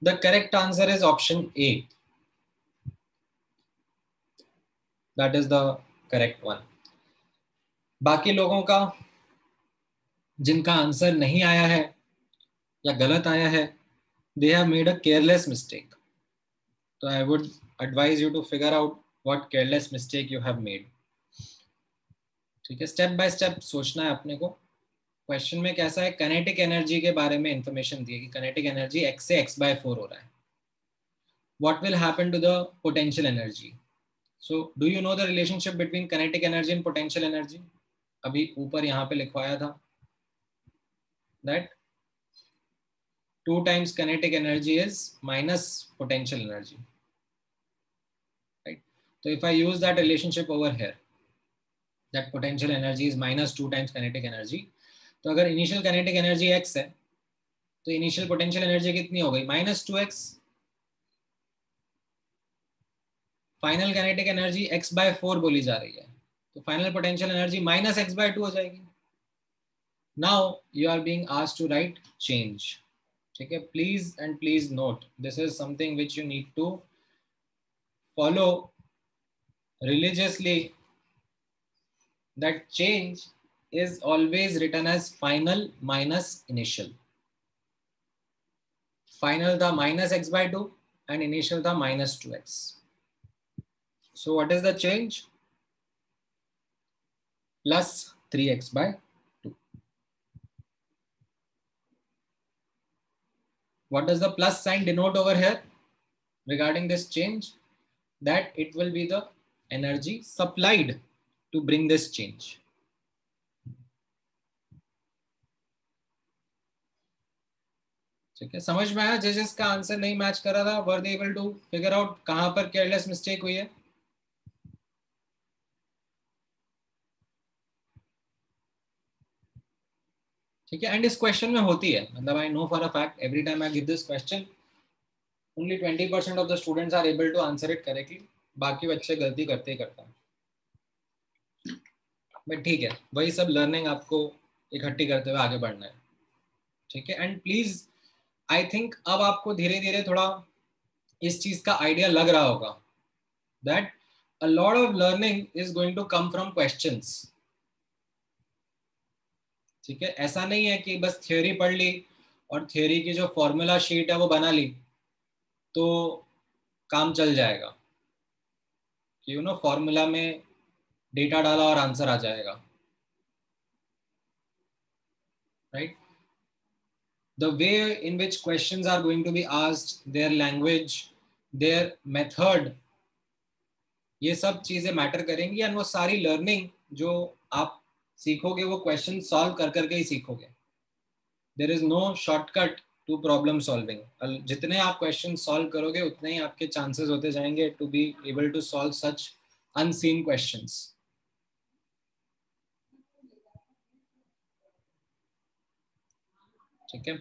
the correct answer is option A. That is the correct one. बाकी लोगों का जिनका आंसर नहीं आया है या गलत आया है, they have made a careless mistake. So I would advise you to figure out what careless mistake you have made. ठीक है, स्टेप बाय स्टेप सोचना है अपने को. क्वेश्चन में कैसा है, काइनेटिक एनर्जी के बारे में इंफॉर्मेशन दी है कि काइनेटिक एनर्जी x से x/4 हो रहा है. What will happen to the potential energy? So do you know the relationship between kinetic energy and potential energy? अभी ऊपर यहाँ पे लिखवाया था that 2 times kinetic energy is minus potential energy, right? So if I use that relationship over here, that potential energy is minus 2 times kinetic energy, तो अगर initial kinetic energy x है तो initial potential energy कितनी हो गई, -2x. Final kinetic energy x/4 बोली जा रही है, तो फाइनल potential energy -x/2 हो जाएगी. Now you are being asked to write change. ठीक है, please and please note, this is something which you need to follow religiously, that change is always written as final minus initial. Final था -x/2 and initial था -2x. So what is the change? Plus 3x/2. What does the plus sign denote over here regarding this change? That it will be the energy supplied to bring this change. ठीक है, समझ में आया? जिसका आंसर नहीं मैच कर रहा था, were they able to figure out कहां पर केयरलेस मिस्टेक हुई है? ठीक है, एंड इस क्वेश्चन में होती है, मतलब I know for a fact every time I give this question only 20% of the students are able to answer it correctly, बाकी बच्चे गलती करते ही करते हैं। बट ठीक है, वही सब लर्निंग आपको इकट्ठी करते हुए आगे बढ़ना है। ठीक है, एंड प्लीज आई थिंक अब आपको धीरे धीरे थोड़ा इस चीज का आइडिया लग रहा होगा that a lot of learning is going to come from questions. ठीक है, ऐसा नहीं है कि बस थ्योरी पढ़ ली और थ्योरी की जो फॉर्मूला शीट है वो बना ली तो काम चल जाएगा, कि फॉर्मूला में डेटा डाला और आंसर आ जाएगा, right? The way in which questions are going to be asked, their language, their method, ये सब चीजें मैटर करेंगी, एंड वो सारी लर्निंग जो आप सीखोगे वो क्वेश्चन सॉल्व कर करके ही सीखोगे। There is no shortcut to problem solving. जितने आप क्वेश्चन सॉल्व करोगे उतने ही आपके चांसेस होते जाएंगे to be able to solve such unseen questions. ठीक है,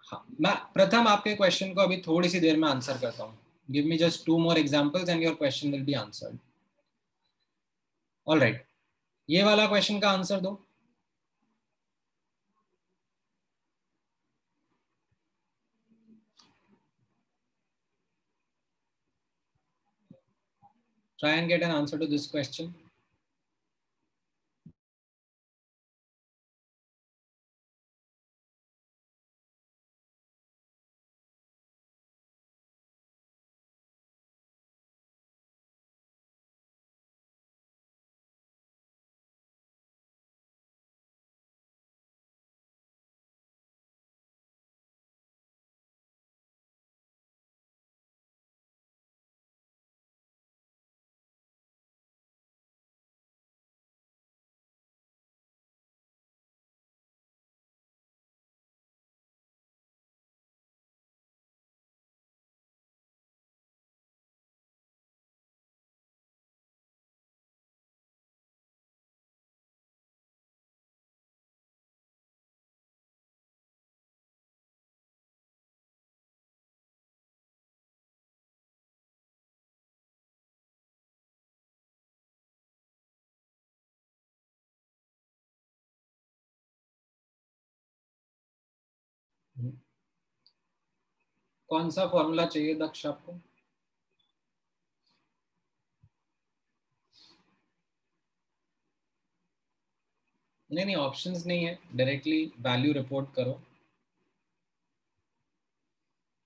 हाँ, मैं प्रथम आपके क्वेश्चन को अभी थोड़ी सी देर में आंसर करता हूँ। Give me just 2 more examples and your question will be answered. All right, ये वाला क्वेश्चन का आंसर दो। Try and get an answer to this question. कौन सा फॉर्मूला चाहिए दक्ष आपको? नहीं, ऑप्शंस नहीं है, डायरेक्टली वैल्यू रिपोर्ट करो।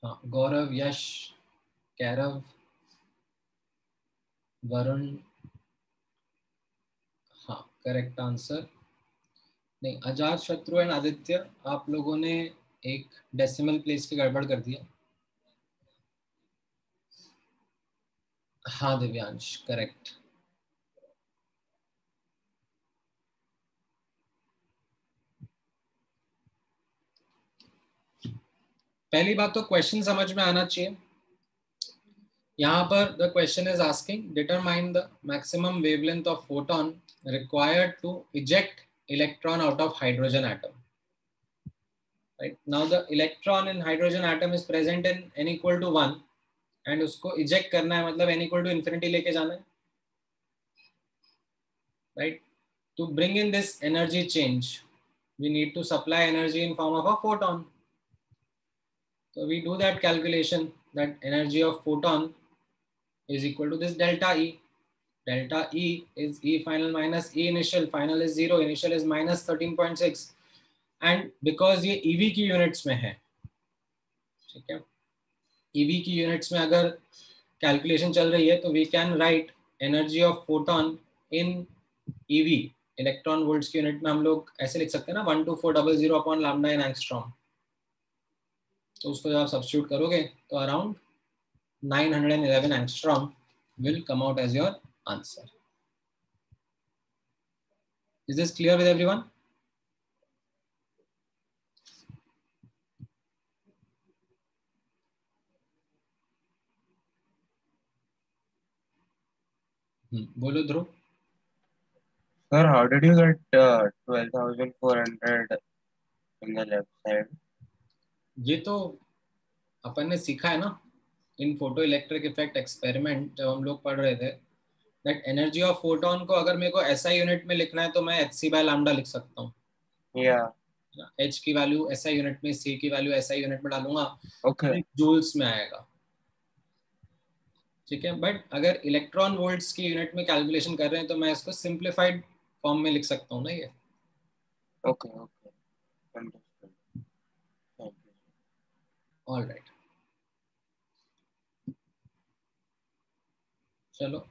हाँ, गौरव, यश, कैरव, वरुण, हाँ करेक्ट आंसर। नहीं, अजात शत्रु एंड आदित्य, आप लोगों ने एक डेसिमल प्लेस की गड़बड़ कर दिया। हाँ दिव्यांश, करेक्ट। पहली बात तो क्वेश्चन समझ में आना चाहिए। यहाँ पर the question is asking determine the maximum wavelength of photon required to eject electron out of hydrogen atom. Right now the electron in hydrogen atom is present in n equal to 1 and उसको eject करना है, मतलब n equal to infinity लेके जाना है, right? To bring in this energy change we need to supply energy in form of a photon. So we do that calculation that energy of photon is equal to this delta E. Delta E is E final minus E initial. Final is 0, initial is minus 13.6. And because ये ईवी की यूनिट्स में है, ठीक है, ईवी की यूनिट्स में अगर कैलकुलेशन चल रही है तो we can write energy of photon in eV, electron volts की यूनिट में हम लोग ऐसे लिख सकते हैं ना 12400 अपॉन लैम्डा इन एंगस्ट्रॉम। तो उसको जब आप सब्स्टिट्यूट करोगे तो around 911 angstrom will come out as your answer. Is this clear with everyone? बोलो ध्रुव। Sir, how did you get 12,400 in the left side? ये तो अपन ने सीखा है ना इन फोटो इलेक्ट्रिक इफेक्ट एक्सपेरिमेंट जब हम लोग पढ़ रहे थे, दैट एनर्जी ऑफ फोटोन को अगर मेरे को एसआई यूनिट में लिखना है तो मैं hc बाय लैम्डा लिख सकता हूँ। Yeah. h की वैल्यू एसआई यूनिट में, c की वैल्यू एसआई यूनिट में डालूंगा, Okay. जूल्स में आएगा, ठीक है। बट अगर इलेक्ट्रॉन वोल्ट्स की यूनिट में कैलकुलेशन कर रहे हैं तो मैं इसको सिंप्लीफाइड फॉर्म में लिख सकता हूँ ना ये। Okay. Okay. Understood. Thank you. All right, चलो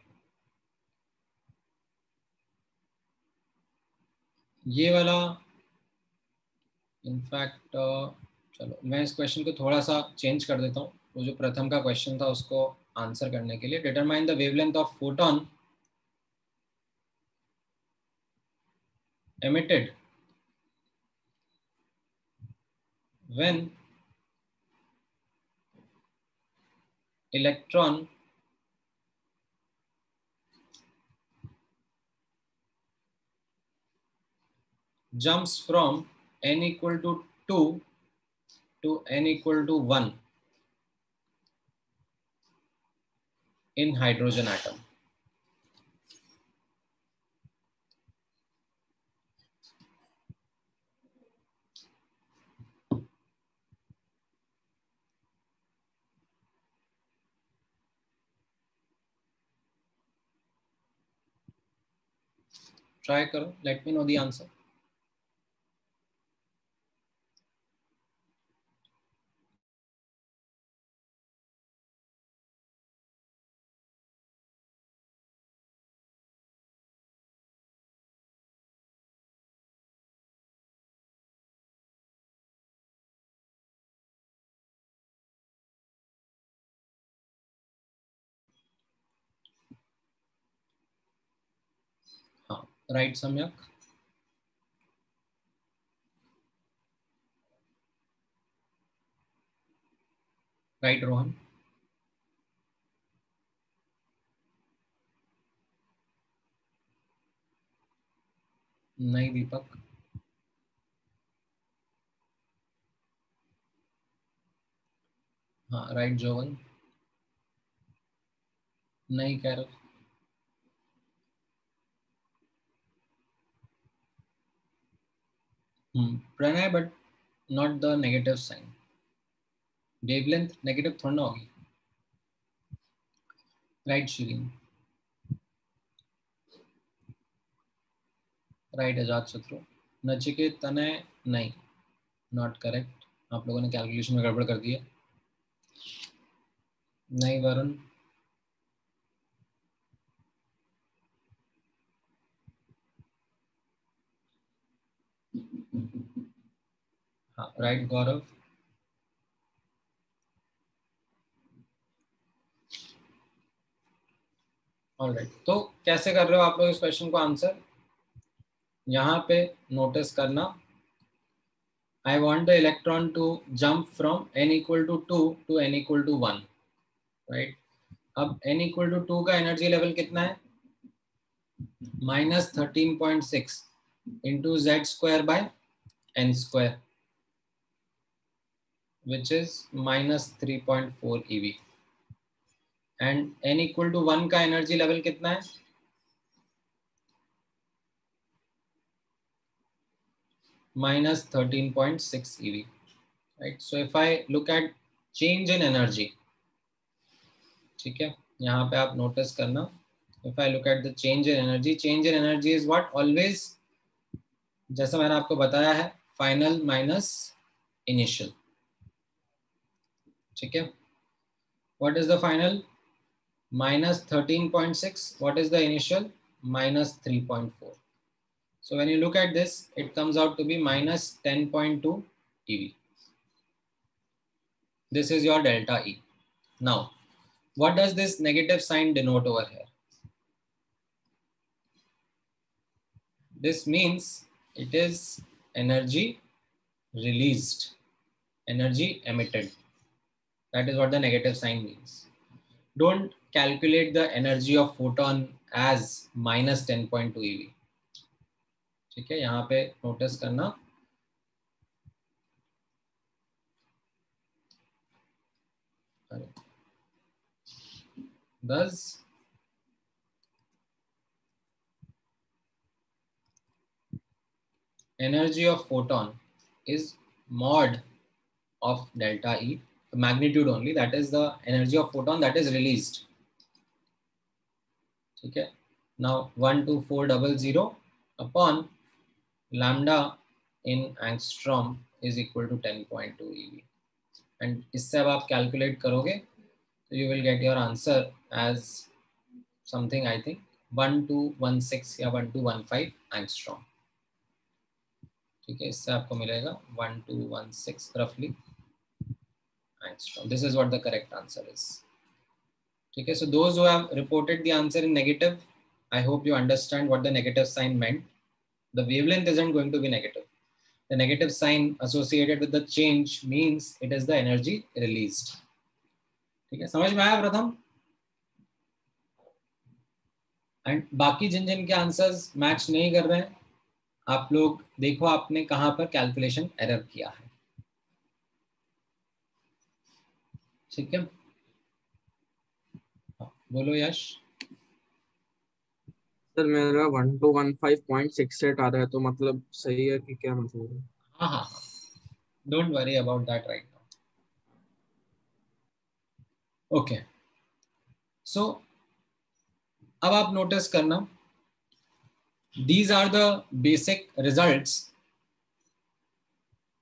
ये वाला इनफैक्ट चलो मैं इस क्वेश्चन को थोड़ा सा चेंज कर देता हूँ। वो जो प्रथम का क्वेश्चन था उसको आंसर करने के लिए, determine the wavelength of photon emitted when electron jumps from n equal to 2 to n equal to 1 in hydrogen atom. Try karo, let me know the answer. हाँ, राइट सम्यक। राइट रोहन। नहीं दीपक। हाँ राइट जोवन। नहीं कह रहे। Pranay but not the negative sign. Wavelength negative थोड़ा ना होगी। राइट शिरीन। राइट आजाद शत्रु। नचिकेत तनय नहीं, नॉट करेक्ट। आप लोगों ने कैलकुलेशन में गड़बड़ कर दी है। नहीं वरुण। हाँ राइट गौरव। ऑलराइट, तो कैसे कर रहे हो आप लोग इस क्वेश्चन को आंसर? यहाँ पे नोटिस करना, I want the electron to jump from n equal to 2 to n equal to 1, right? अब n equal to 2 का एनर्जी लेवल कितना है? -13.6 into z square by n square, which is -3.4 eV. And n equal to 1 का एनर्जी लेवल कितना है? -13.6 eV, right? So if I look at change in energy, ठीक है, यहाँ पे आप नोटिस करना, if I look at the change in energy is what? Always, जैसा मैंने आपको बताया है, फाइनल माइनस इनिशियल. ठीक है. What is the final? minus 13.6. What is the initial? Minus 3.4. So when you look at this, it comes out to be minus 10.2 eV. This is your delta E. Now, what does this negative sign denote over here? This means it is energy released, energy emitted. That is what the negative sign means. Don't calculate the energy of photon as minus 10.2 eV. ठीक है, यहाँ पे नोटिस करना. Thus, energy of photon is mod of delta E, the magnitude only, that is the energy of photon that is released. Okay. Now 12400 upon lambda in angstrom is equal to 10.2 eV. And इससे अब आप calculate करोगे तो you will get your answer as something I think 1216 या 1215 angstrom. ठीक है, इससे आपको मिलेगा 1216 roughly angstrom. This is what the correct answer is. ठीक है, so those who have reported the answer in negative, I hope you understand what the negative sign meant. The wavelength isn't going to be negative. The negative sign associated with the change means it is the energy released. ठीक है, समझ में आया प्रथम? एंड बाकी जिन जिन के आंसर्स मैच नहीं कर रहे हैं, आप लोग देखो आपने कहां पर कैलकुलेशन एरर किया है. ठीक है, बोलो यश. सर मेरा 1215.68 आ रहा है, तो मतलब सही है कि क्या मतलब? हाँ हाँ, don't worry about that right now. Okay, so अब आप नोटिस करना, these are the basic results,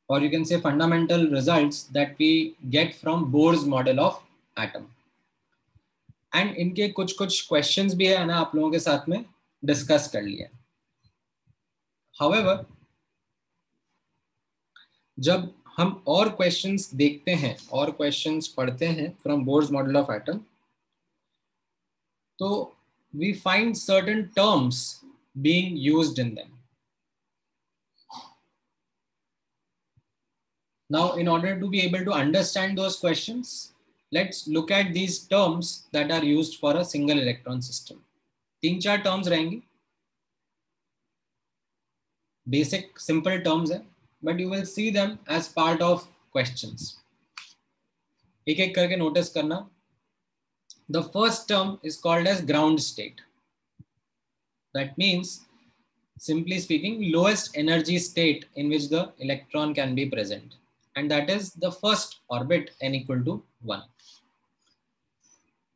or you can say fundamental results that we get from Bohr's model of atom. And इनके कुछ कुछ questions भी है ना, आप लोगों के साथ में डिस्कस कर लिए. However, जब हम और क्वेश्चंस देखते हैं और क्वेश्चंस पढ़ते हैं from Bohr's model of atom, तो we find certain terms being used in them. Now in order to be able to understand those questions, let's look at these terms that are used for a single electron system. 3-4 terms रहेंगी, बेसिक सिंपल टर्म्स है, but you will see them as part of questions. एक एक करके नोटिस करना. The first term is called as ground state. That means, simply speaking, lowest energy state in which the electron can be present, and that is the first orbit n equal to 1.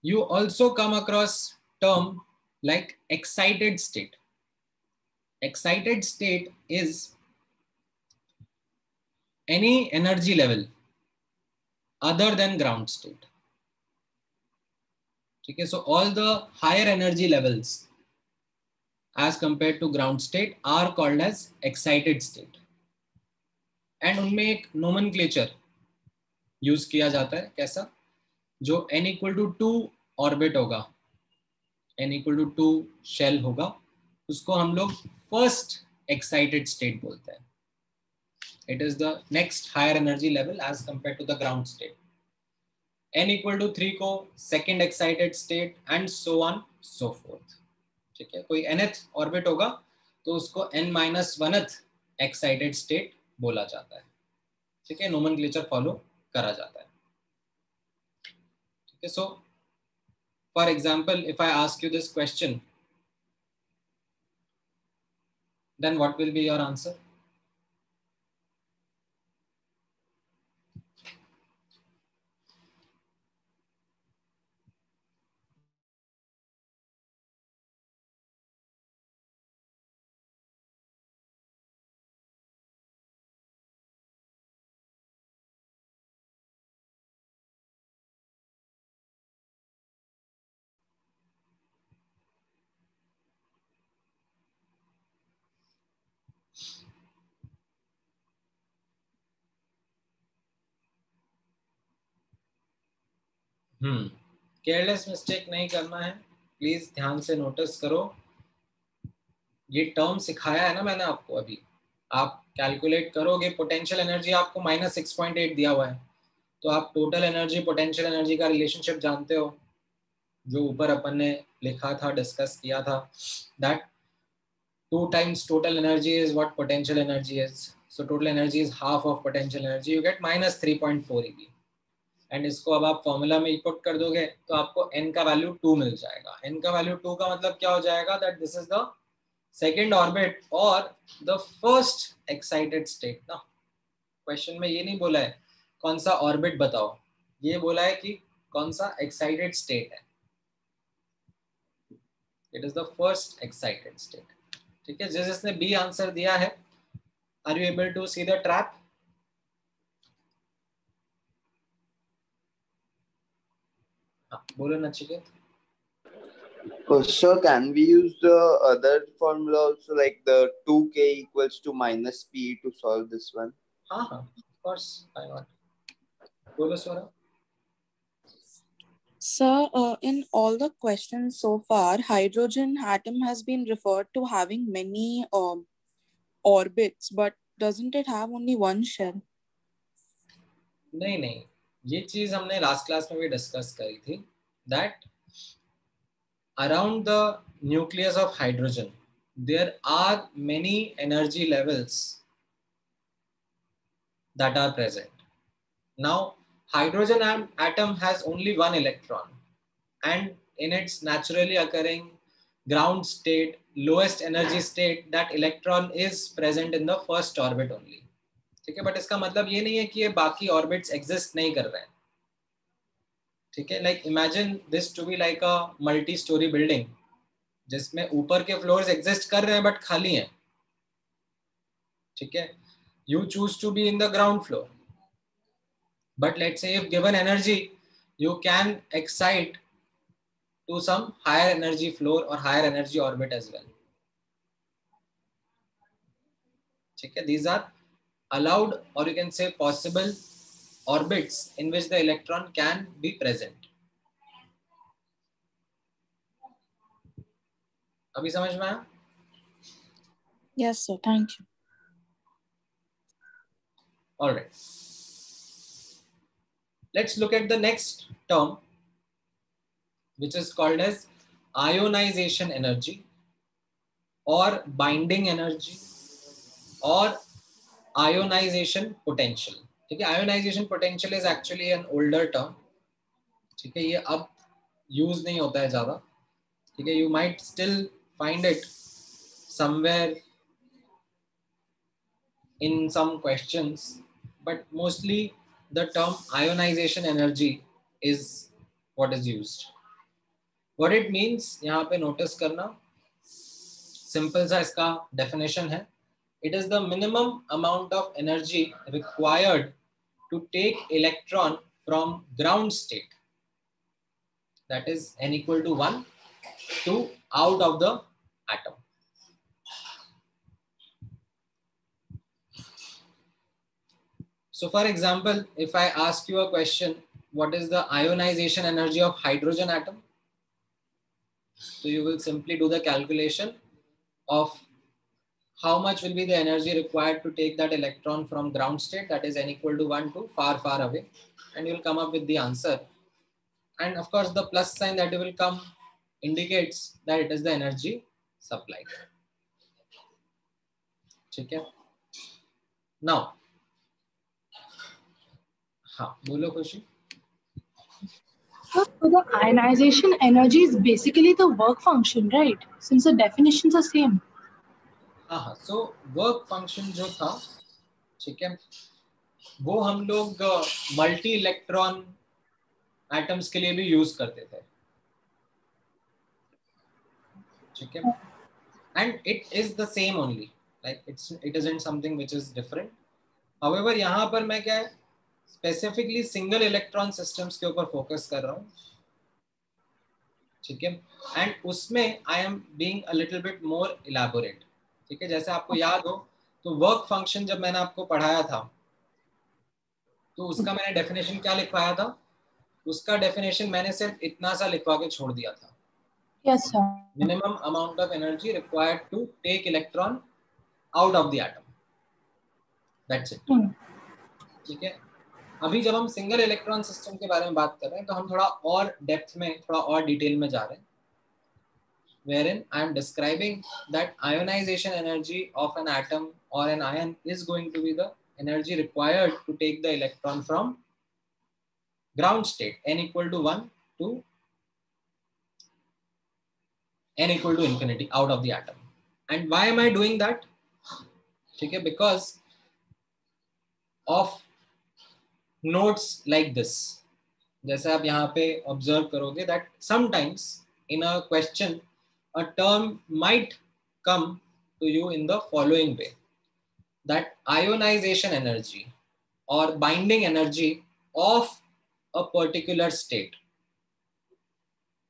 You also come across term like excited state. Excited state is any energy level other than ground state. Okay, so all the higher energy levels as compared to ground state are called as excited state. And उनमें एक nomenclature यूज किया जाता है. कैसा? जो n equal to 2 ऑर्बिट होगा, n equal to 2 शेल होगा, उसको हम लोग फर्स्ट एक्साइटेड स्टेट बोलते हैं. It is the next higher energy level as compared to the ground state. n equal to 3 को second excited state and so on so forth. ठीक है, कोई nth ऑर्बिट होगा तो उसको n-1th एक्साइटेड स्टेट बोला जाता है. ठीक है, नोमेनक्लेचर फॉलो करा जाता है. ठीक है, so for example if I ask you this question, then what will be your answer? Careless mistake नहीं करना है, प्लीज ध्यान से नोटिस करो। ये टर्म सिखाया है ना मैंने आपको अभी, आप कैलकुलेट करोगे, पोटेंशियल एनर्जी आपको -6.8 दिया हुआ है, तो आप टोटल एनर्जी पोटेंशियल एनर्जी का रिलेशनशिप जानते हो, जो ऊपर अपन ने लिखा था, डिस्कस किया था, that 2 times total energy is what potential energy is. So total energy is half of potential energy. You get -3.4 eV. And इसको अब आप फॉर्मूला में इनपुट कर दोगे तो आपको n का वैल्यू 2 मिल जाएगा। n का वैल्यू 2 का मतलब क्या हो जाएगा, that this is the second orbit और द फर्स्ट एक्साइटेड स्टेट ना। क्वेश्चन में ये नहीं बोला है कौन सा ऑर्बिट बताओ, ये बोला है कि कौन सा एक्साइटेड स्टेट है। It is the first excited state. ठीक है, जिसने बी आंसर दिया है, are you able to see the trap? बोलो Nachiket. So can we use the other formula also, like the 2k equals to -p to solve this one? हाँ, of course, why not? बोलो स्वरा। Sir, in all the questions so far, hydrogen atom has been referred to having many orbits, but doesn't it have only one shell? नहीं, ये चीज हमने लास्ट क्लास में भी डिस्कस करी थी, that around the nucleus of hydrogen there are many energy levels that are present. Now hydrogen atom has only one electron, and in its naturally occurring ground state, lowest energy state, that electron is present in the first orbit only. ठीक है, बट इसका मतलब ये नहीं है कि ये बाकी ऑर्बिट्स एग्जिस्ट नहीं कर रहे हैं। ठीक है, like imagine this to be like a multi storey building, जिसमें ऊपर के फ्लोर्स एग्जिस्ट कर रहे हैं बट खाली हैं। ठीक है, you choose to be in the ground floor, but let's say if given energy you can excite to some higher energy floor or higher energy orbit as well. ठीक है, these are allowed or you can say possible orbits in which the electron can be present. अभी समझ में आया? Yes sir, thank you. All right, let's look at the next term, which is called as ionization energy or binding energy or ionization potential. ठीक है, ionization potential is actually an older term. ठीक है, ये अब यूज नहीं होता है ज्यादा। ठीक है, you might still find it somewhere in some questions, but mostly the term ionization energy is what is used. What it means यहाँ पे notice करना, simple सा इसका definition है, it is the minimum amount of energy required to take electron from ground state, that is n equal to 1, to out of the atom. So for example, if I ask you a question, what is the ionization energy of hydrogen atom? So you will simply do the calculation of how much will be the energy required to take that electron from ground state, that is n equal to 1, to far, far away, and you will come up with the answer. And of course, the plus sign that will come indicates that it is the energy supplied. Okay? Now, बोलो खुशी। So the ionization energy is basically the work function, right? Since the definitions are same. हाँ, so work function जो था, ठीक है, वो हम लोग मल्टी इलेक्ट्रॉन एटम्स के लिए भी यूज करते थे। ठीक है, and it is the same only, like it isn't something which is different. However यहाँ पर मैं क्या है, स्पेसिफिकली सिंगल इलेक्ट्रॉन सिस्टम्स के ऊपर फोकस कर रहा हूँ। ठीक है, एंड उसमें I am being a little bit more elaborate. ठीक है, जैसे आपको याद हो तो वर्क फंक्शन जब मैंने आपको पढ़ाया था तो उसका मैंने डेफिनेशन क्या लिखवाया था, उसका डेफिनेशन मैंने सिर्फ इतना सा लिखवा के छोड़ दिया था. Yes, sir. Minimum amount of energy required to take electron out of the atom. That's it. ठीक है. अभी जब हम सिंगल इलेक्ट्रॉन सिस्टम के बारे में बात कर रहे हैं तो हम थोड़ा और डेप्थ में, थोड़ा और डिटेल में जा रहे हैं. Wherein I am describing that ionization energy of an atom or an ion is going to be the energy required to take the electron from ground state n equal to 1 to n equal to infinity out of the atom. And why am I doing that? Okay, because of notes like this. जैसे आप यहाँ पे observe करोगे that sometimes in a question a term might come to you in the following way, that ionization energy or binding energy of a particular state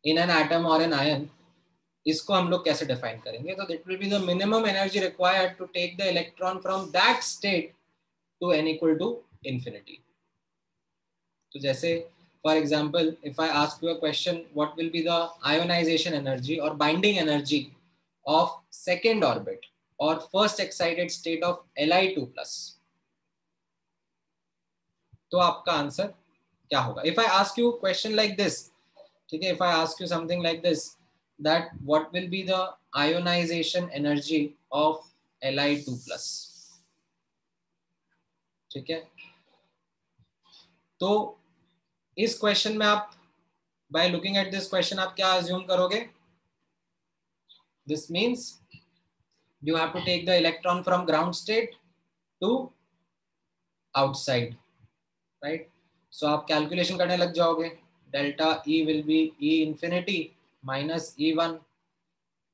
in an atom or an ion, इसको हम लोग कैसे define करेंगे? तो that will be the minimum energy required to take the electron from that state to n equal to infinity. तो जैसे for example, if I ask you a question, what will be the ionization energy or binding energy of second orbit or first excited state of Li2+? तो आपका आंसर क्या होगा? If I ask you a question like this, ठीक है, if I ask you something like this, that what will be the ionization energy of Li2+? ठीक है, तो इस क्वेश्चन में आप by looking at this question आप क्या assume करोगे? This means you have to take the electron from ground state to outside, right? So आप calculation करने लग जाओगे. Delta E will be E infinity minus E1.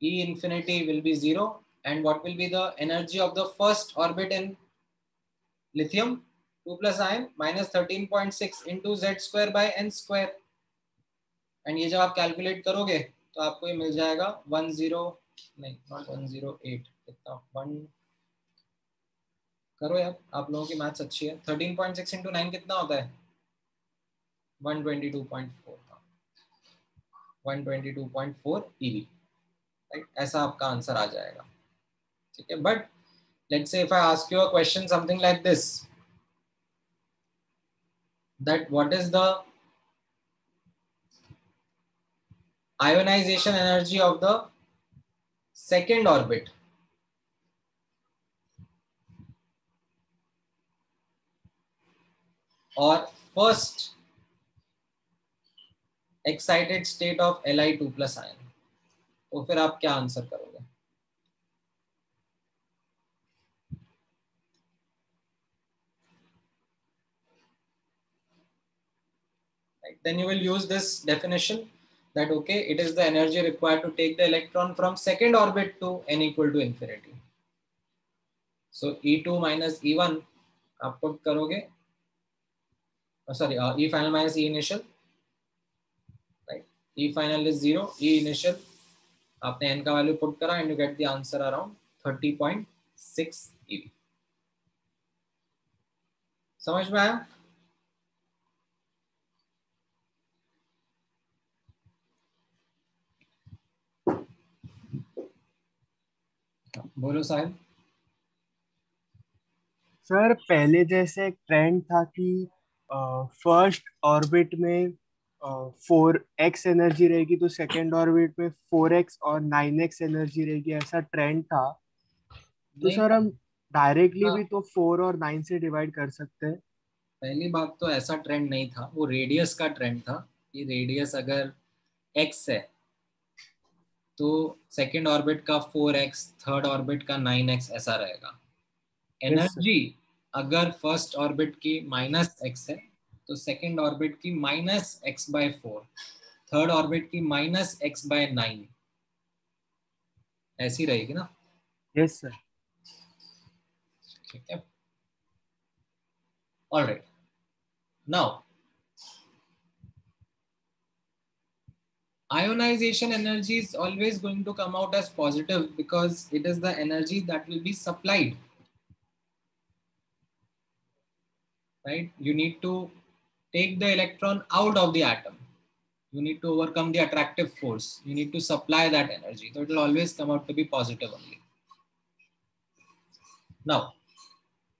E infinity will be 0. And what will be the energy of the first orbit in lithium? 2 plus ion minus 13.6 into Z square by N square. And ये जब आप कैलकुलेट करोगे तो आपको ये मिल जाएगा 108 कितना 1 करो यार, आप लोगों की मैथ्स अच्छी है. 13.6 into 9 कितना होता है? 122.4 122.4 EV, राइट? ऐसा आपका आंसर आ जाएगा. ठीक है, but let's say if I ask you a question something like this, that what is the ionization energy of the second orbit or first excited state of Li2+ ion, तो फिर आप क्या आंसर करोगे? Right. Then you will use this definition that okay, it is the energy required to take the electron from second orbit to n equal to infinity. So E2 minus E1 आप पुट करोगे, sorry, E final minus E initial, right? E final is 0, E initial आपने n का वैल्यू पुट करा and you get the answer around 30.6 EV. समझ में आया? बोलो साहिब. सर पहले जैसे एक ट्रेंड था कि फर्स्ट ऑर्बिट में 4x एनर्जी रहेगी तो सेकंड ऑर्बिट में 4x और 9x एनर्जी रहेगी, ऐसा ट्रेंड था. तो सर हम डायरेक्टली भी तो 4 और 9 से डिवाइड कर सकते हैं. पहली बात तो ऐसा ट्रेंड नहीं था, वो रेडियस का ट्रेंड था कि रेडियस अगर x है तो सेकेंड ऑर्बिट का 4x, थर्ड ऑर्बिट का 9x ऐसा रहेगा. एनर्जी अगर फर्स्ट ऑर्बिट की -x है तो सेकेंड ऑर्बिट की -x/4, थर्ड ऑर्बिट की -x/9 ऐसी रहेगी ना? Yes sir. ठीक है, alright. Now ionization energy is always going to come out as positive because it is the energy that will be supplied, right? You need to take the electron out of the atom. You need to overcome the attractive force. You need to supply that energy. So it will always come out to be positive only. Now,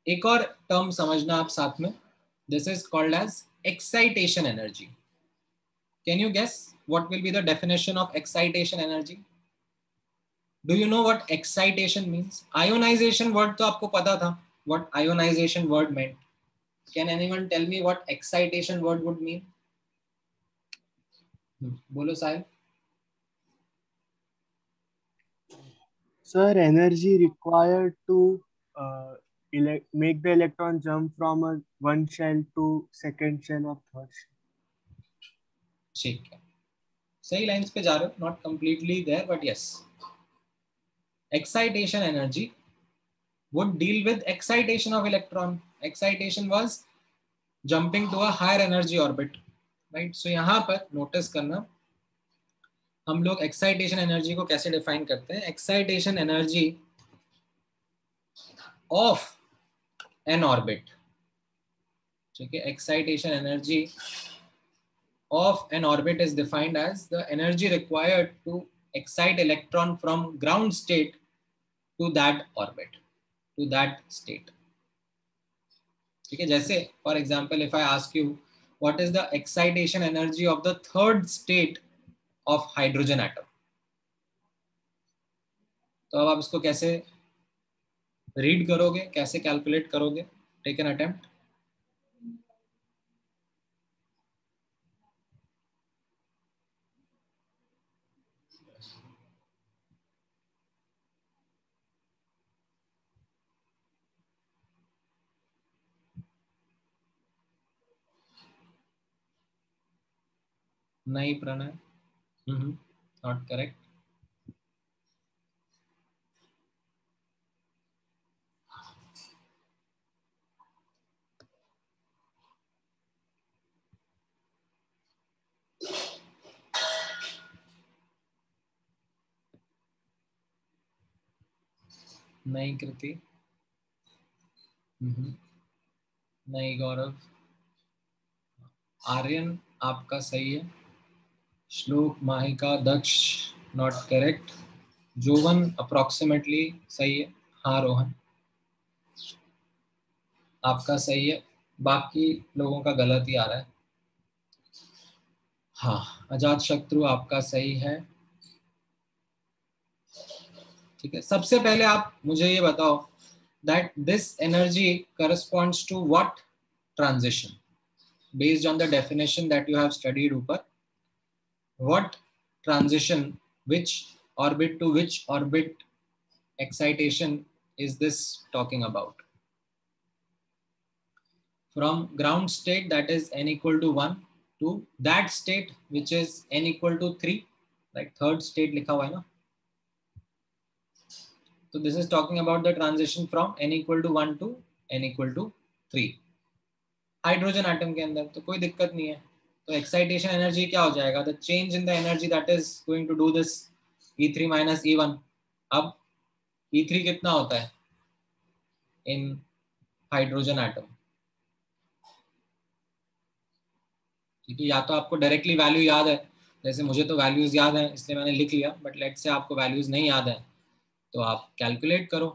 एक और term समझना आप साथ में. This is called as excitation energy. Can you guess what will be the definition of excitation energy? Do you know what excitation means? Ionization word तो आपको पता था. What ionization word meant? Can anyone tell me what excitation word would mean? बोलो साहिल. Sir, energy required to make the electron jump from one shell to second shell or third shell. ठीक है, सही लाइंस पे जा रहे हो. Not completely there, but yes. Excitation energy would deal with excitation of electron. Excitation was jumping to a higher energy orbit, right? So यहाँ पर notice करना, हम लोग excitation energy को कैसे define करते हैं? Excitation energy of an orbit, ठीक है? Excitation energy of an orbit is defined as the energy required to excite electron from ground state to that orbit, to that state. ठीक है, जैसे for example if I ask you what is the excitation energy of the third state of hydrogen atom, तो अब आप इसको कैसे रीड करोगे, कैसे कैलकुलेट करोगे? Take an attempt. नहीं प्रणय, नॉट करेक्ट. नहीं कृति, नहीं गौरव. आर्यन आपका सही है. श्लोक, माहिका, दक्ष नॉट करेक्ट. जोवन अप्रोक्सीमेटली सही है. हाँ रोहन आपका सही है, बाकी लोगों का गलत ही आ रहा है. हाँ, अजात शत्रु आपका सही है. ठीक है, सबसे पहले आप मुझे ये बताओ that this energy corresponds to what transition based on the definition that you have studied ऊपर. What transition, which orbit to which orbit excitation is this talking about? From ground state, that is n equal to 1, to that state which is n equal to 3, like third state लिखा हुआ है ना. So this is talking about the transition from n equal to 1 to n equal to 3. Hydrogen atom के अंदर तो कोई दिक्कत नहीं है. तो एक्साइटेशन एनर्जी क्या हो जाएगा? The change in the energy that is going to do this E3 minus E1. अब E3 कितना होता है इन हाइड्रोजन एटम? ठीक है, या तो आपको डायरेक्टली वैल्यू याद है, जैसे मुझे तो वैल्यूज याद है इसलिए मैंने लिख लिया, बट लेट से आपको वैल्यूज नहीं याद है तो आप कैलकुलेट करो,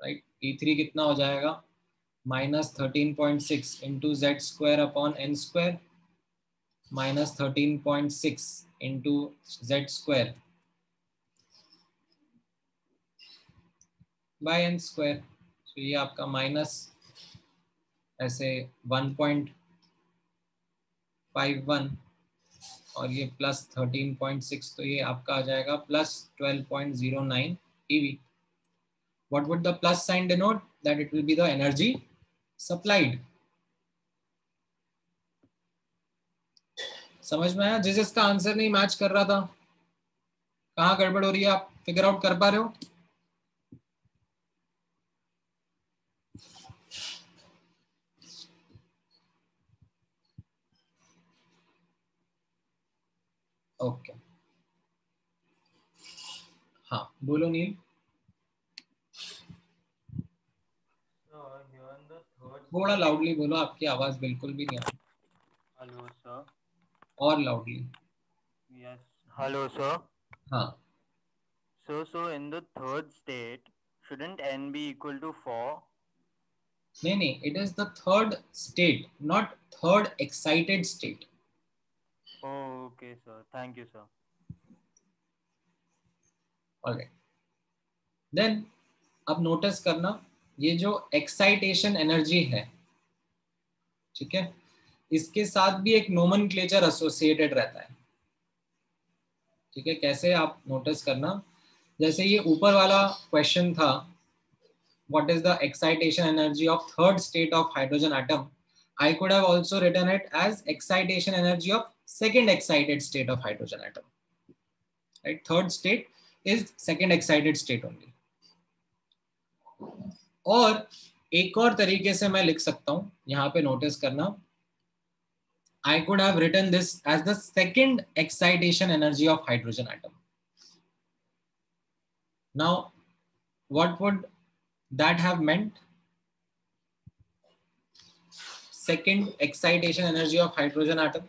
राइट? E3 कितना हो जाएगा? Minus 13.6 into Z square upon n square minus 13.6 into Z square by n square. तो ये आपका माइनस ऐसे 1.51 और ये प्लस 13.6, तो ये आपका आ जाएगा plus 12.09 eV. What would the plus sign denote? That it will be the energy supplied. समझ में आया? जिसका आंसर नहीं मैच कर रहा था, कहाँ गड़बड़ हो रही है, आप फिगर आउट कर पा रहे हो? ओके, हाँ बोलो नील. थोड़ा लाउडली बोलो, आपकी आवाज बिल्कुल भी नहीं आ रही. Hello, sir. और लाउडली. Yes. Hello, sir. हाँ. So in the third state, shouldn't n be equal to 4? नहीं, it is the third state, not third excited state. Oh, okay, sir. Thank you, sir. Alright. Then अब नोटिस करना, ये जो एक्साइटेशन एनर्जी है, ठीक है, इसके साथ भी एक नोमेनक्लेचर एसोसिएटेड रहता है. ठीक है, कैसे आप नोटिस करना, जैसे ये ऊपर वाला क्वेश्चन था, what is the excitation energy of third state of hydrogen atom, I could have also written it as excitation energy of second excited state of hydrogen atom. Right, third state is second excited state only. और एक और तरीके से मैं लिख सकता हूं, यहां पे नोटिस करना, I could have written this as the second excitation energy of hydrogen atom. Now, what would that have meant? Second excitation energy of hydrogen atom.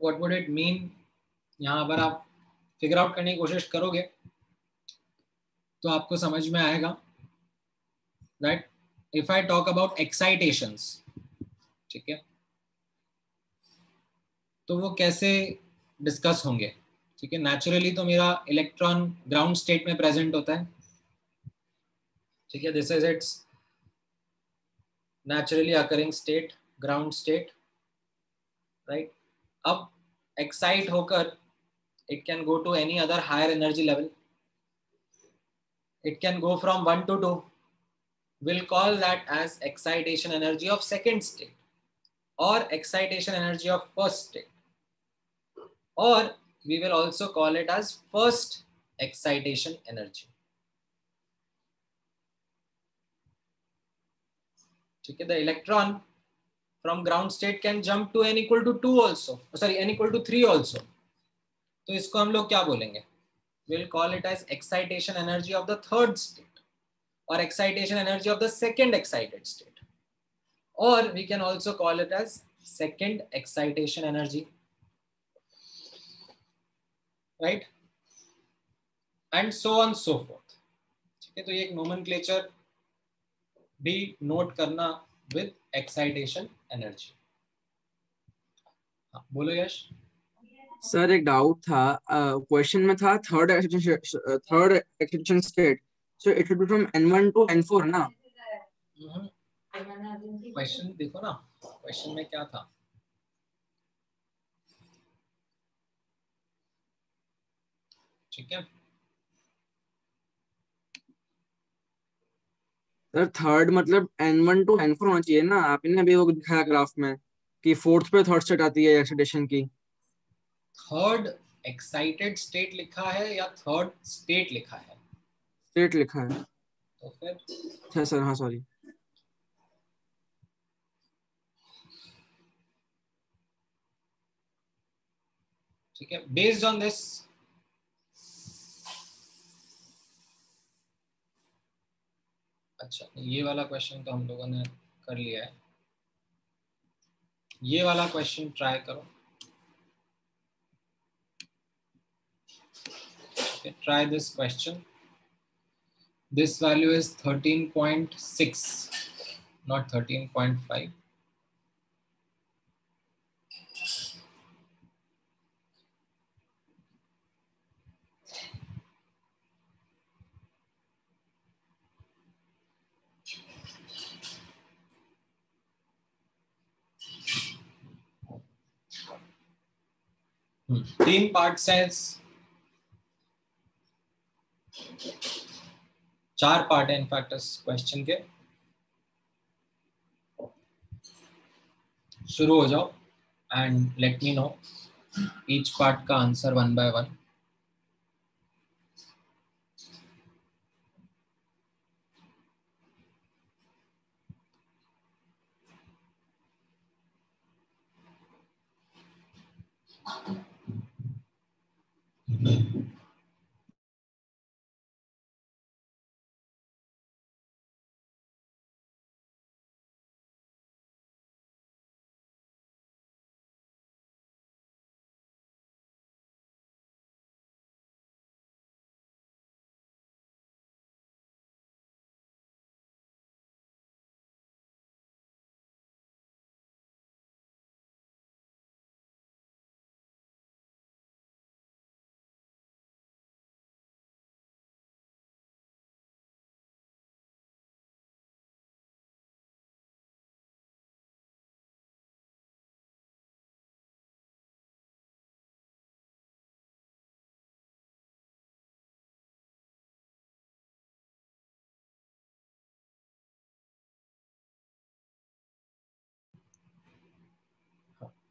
What would it mean? यहाँ पर आप फिगर आउट करने की कोशिश करोगे तो आपको समझ में आएगा. Right? If I talk about excitations, ठीक है, तो वो कैसे डिस्कस होंगे. ठीक है, नेचुरली तो मेरा इलेक्ट्रॉन ग्राउंड स्टेट में प्रेजेंट होता है. ठीक है, this is it's naturally occurring state, ground state. Right, अब एक्साइट होकर it can go to any other higher energy level. It can go from 1 to 2. We'll call that as excitation energy of second state or excitation energy of first state, or we will also call it as first excitation energy. Okay, the electron from ground state can jump to n equal to 2 also, sorry, n equal to 3 also. तो इसको हम लोग क्या बोलेंगे? We'll call it as excitation energy of the third state or excitation energy of the second excited state, or we can also call it as second excitation energy, right, and so on so forth. ठीक है, तो ये एक नोमेनक्लेचर भी नोट करना with excitation energy. बोलो यश. सर एक डाउट था, क्वेश्चन में था third excitation state, so it will be from n1 to n4 ना. क्वेश्चन देखो ना, क्वेश्चन में क्या था. ठीक है सर, थर्ड मतलब n1 टू n4 होना चाहिए ना. आपने अभी वो दिखाया ग्राफ में कि फोर्थ पे थर्ड स्टेट आती है एक्साइटेशन की. थर्ड एक्साइटेड स्टेट लिखा है या थर्ड स्टेट लिखा है? स्टेट लिखा है. तो फिर अच्छा सर, हाँ सॉरी. ठीक है, बेस्ड ऑन दिस अच्छा, ये वाला क्वेश्चन तो हम लोगों ने कर लिया है. ये वाला क्वेश्चन ट्राई करो. Okay, try this question. This value is 13.6, not 13.5. तीन पार्ट्स हैं, चार पार्ट है इनफैक्ट इस क्वेश्चन के. शुरू हो जाओ and let me know each part का आंसर वन बाय वन.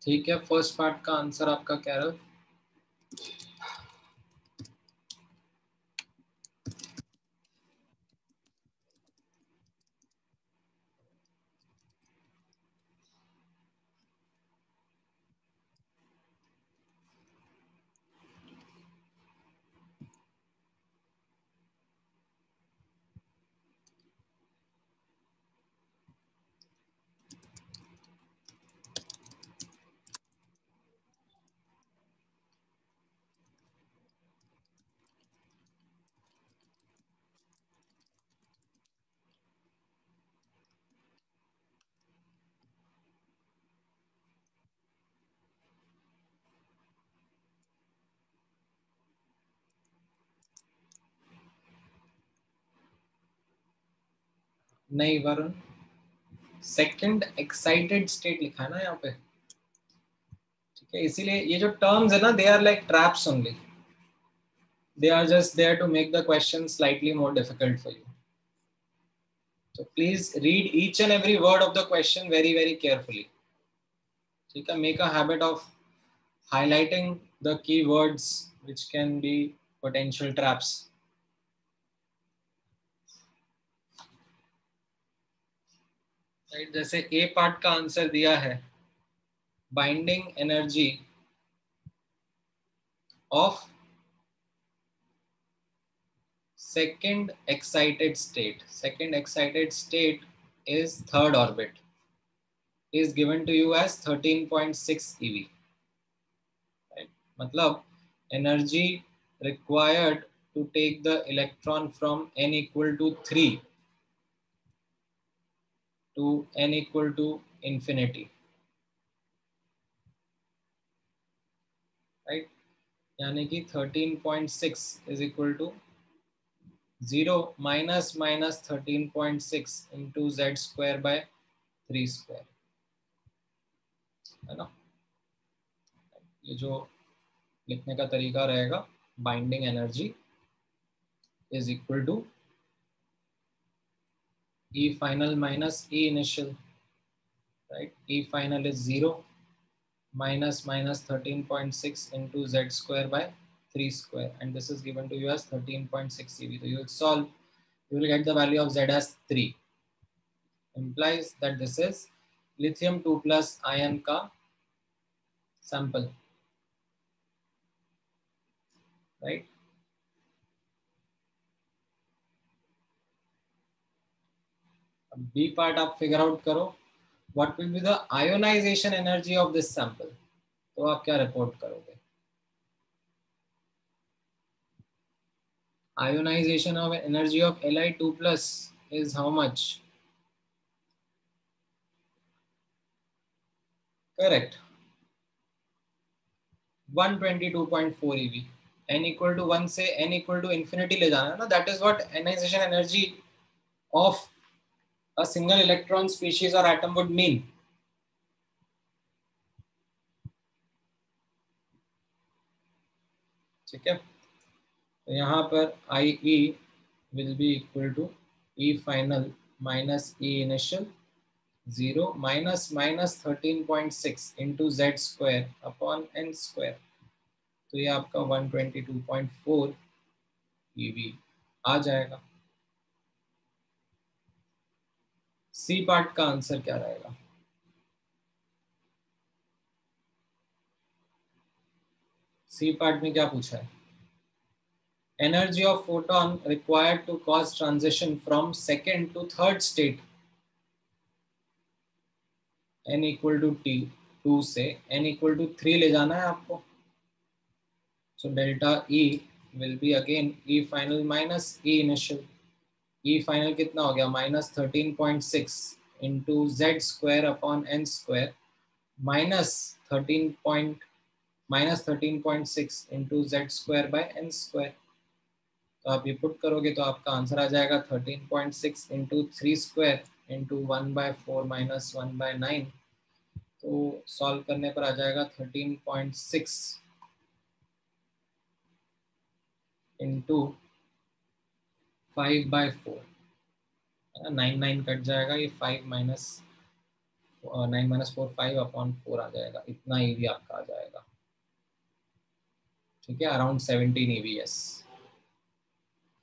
ठीक है, फर्स्ट पार्ट का आंसर आपका कैरल। नहीं वरुण, सेकंड एक्साइटेड स्टेट लिखा है ना यहाँ पे, ठीक है, इसीलिए ये जो टर्म्स है ना, they are like traps only, they are just there to make the question slightly more difficult for you. So please read each and every word of the question very, very carefully. ठीक है, make a habit of highlighting the keywords which can be potential traps. Right, जैसे A पार्ट का आंसर दिया है, binding energy of second excited state. Second excited state is third orbit, is given to you as 13.6 eV. Right? मतलब energy required to take the electron from n equal to 3 to n equal to infinity. Right? यानी कि 13.6 is equal to 0 minus 13.6 into z square by 3 square, है ना? ये जो लिखने का तरीका रहेगा, binding energy is equal to E final minus E initial, right? E final is 0 minus 13.6 into z square by 3 square, and this is given to you as 13.6 eV. So you will solve, you will get the value of z as 3. Implies that this is lithium 2 plus ion ka sample, right? B part आप figure out करो, what will be the ionization energy of this sample? तो आप क्या report करोगे? Ionization of energy of Li2 plus is how much? Correct. 122.4 eV. N equal to 1 से n equal to infinity ले जाना है ना, that is what ionization energy of a single electron species or atom would mean. ठीक है, तो यहाँ पर IE will be equal to E final minus E initial 0 minus 13.6 into z square upon n square. तो ये आपका 122.4 eV आ जाएगा। सी पार्ट का आंसर क्या रहेगा? सी पार्ट में क्या पूछा है? Energy of photon required to cause transition from second to third state, n equal to t 2 से n इक्वल टू 3 ले जाना है आपको। So delta E will be again E final minus E initial. E final कितना हो गया? Minus 13.6 into Z square upon n square minus 13.6 into Z square by n square. तो आप ये पुट करोगे तो आपका आंसर आ जाएगा 13.6 इंटू 3 स्क्वायर इंटू 1/4 माइनस 1/9। तो सॉल्व करने पर आ जाएगा 13.6 इंटू 5/4, 9 9 कट जाएगा, ये 5 माइनस 9 minus 4 5 अपॉन 4 आ जाएगा, इतना EV आपका आ जाएगा, ठीक है, around 17 EV। Yes.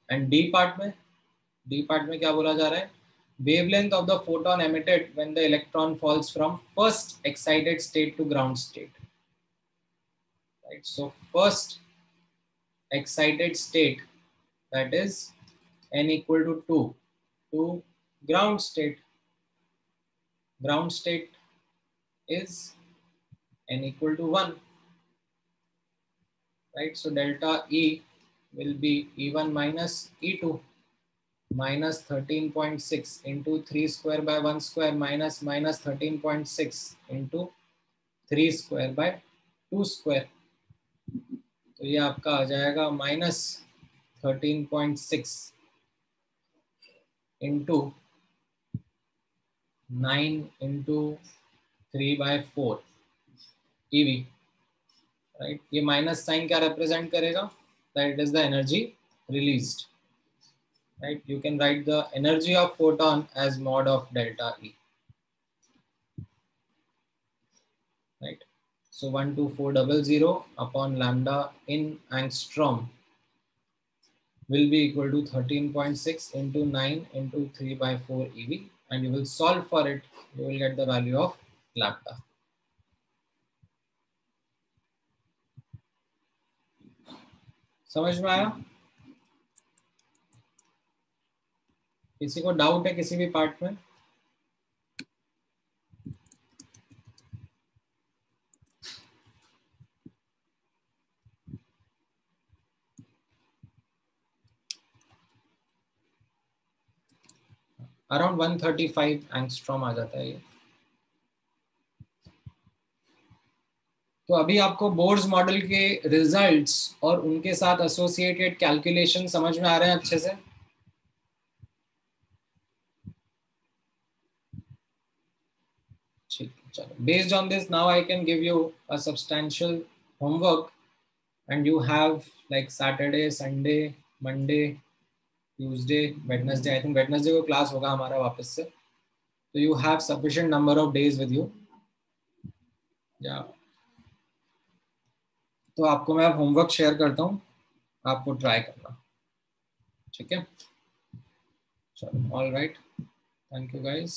And D part में क्या बोला जा रहा है? wavelength of the photon emitted when the electron falls from first excited state to ground state, right? So first excited state, that is n equal to 2 to ground state. Ground state is n equal to 1, right? So delta E will be E1 minus E2 minus 13.6 into 3 square by 1 square minus 13.6 into 3 square by 2 square। तो ये आपका आ जाएगा minus 13.6 into 9 into 3 by 4 EV, right? ये माइनस साइन क्या रिप्रेजेंट करेगा? That is the energy released, right? You can write the energy of photon as mod of delta E, right? So 12400 upon lambda in angstrom will be equal to 13.6 into 9 into 3 by 4 EV, and you will solve for it. You will get the value of lambda. समझ में आया? किसी को डाउट है किसी भी पार्ट में? अराउंड 135 एंगस्ट्रॉम आ जाता है ये। तो अभी आपको बोर्स मॉडल के रिजल्ट्स और उनके साथ एसोसिएटेड कैलकुलेशन समझ में आ रहे हैं अच्छे से? ठीक है, चलो। Based on this now I can give you a substantial homework and you have like Saturday, Sunday, Monday, Tuesday, Wednesday. I think Wednesday को क्लास होगा हमारा वापस से, तो you have sufficient number of days with you. या तो आपको मैं होमवर्क शेयर करता हूँ, आप वो ट्राई करना, ठीक है? चलो, all right, thank you guys,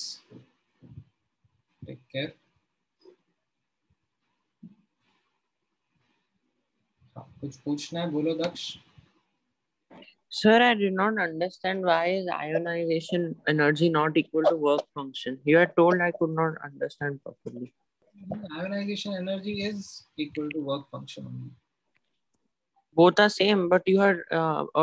take care. कुछ पूछना है बोलो दक्ष। Sir, I did not understand why is ionization energy not equal to work function. You had told I could not understand properly. Ionization energy is equal to work function only. Both are same, but you had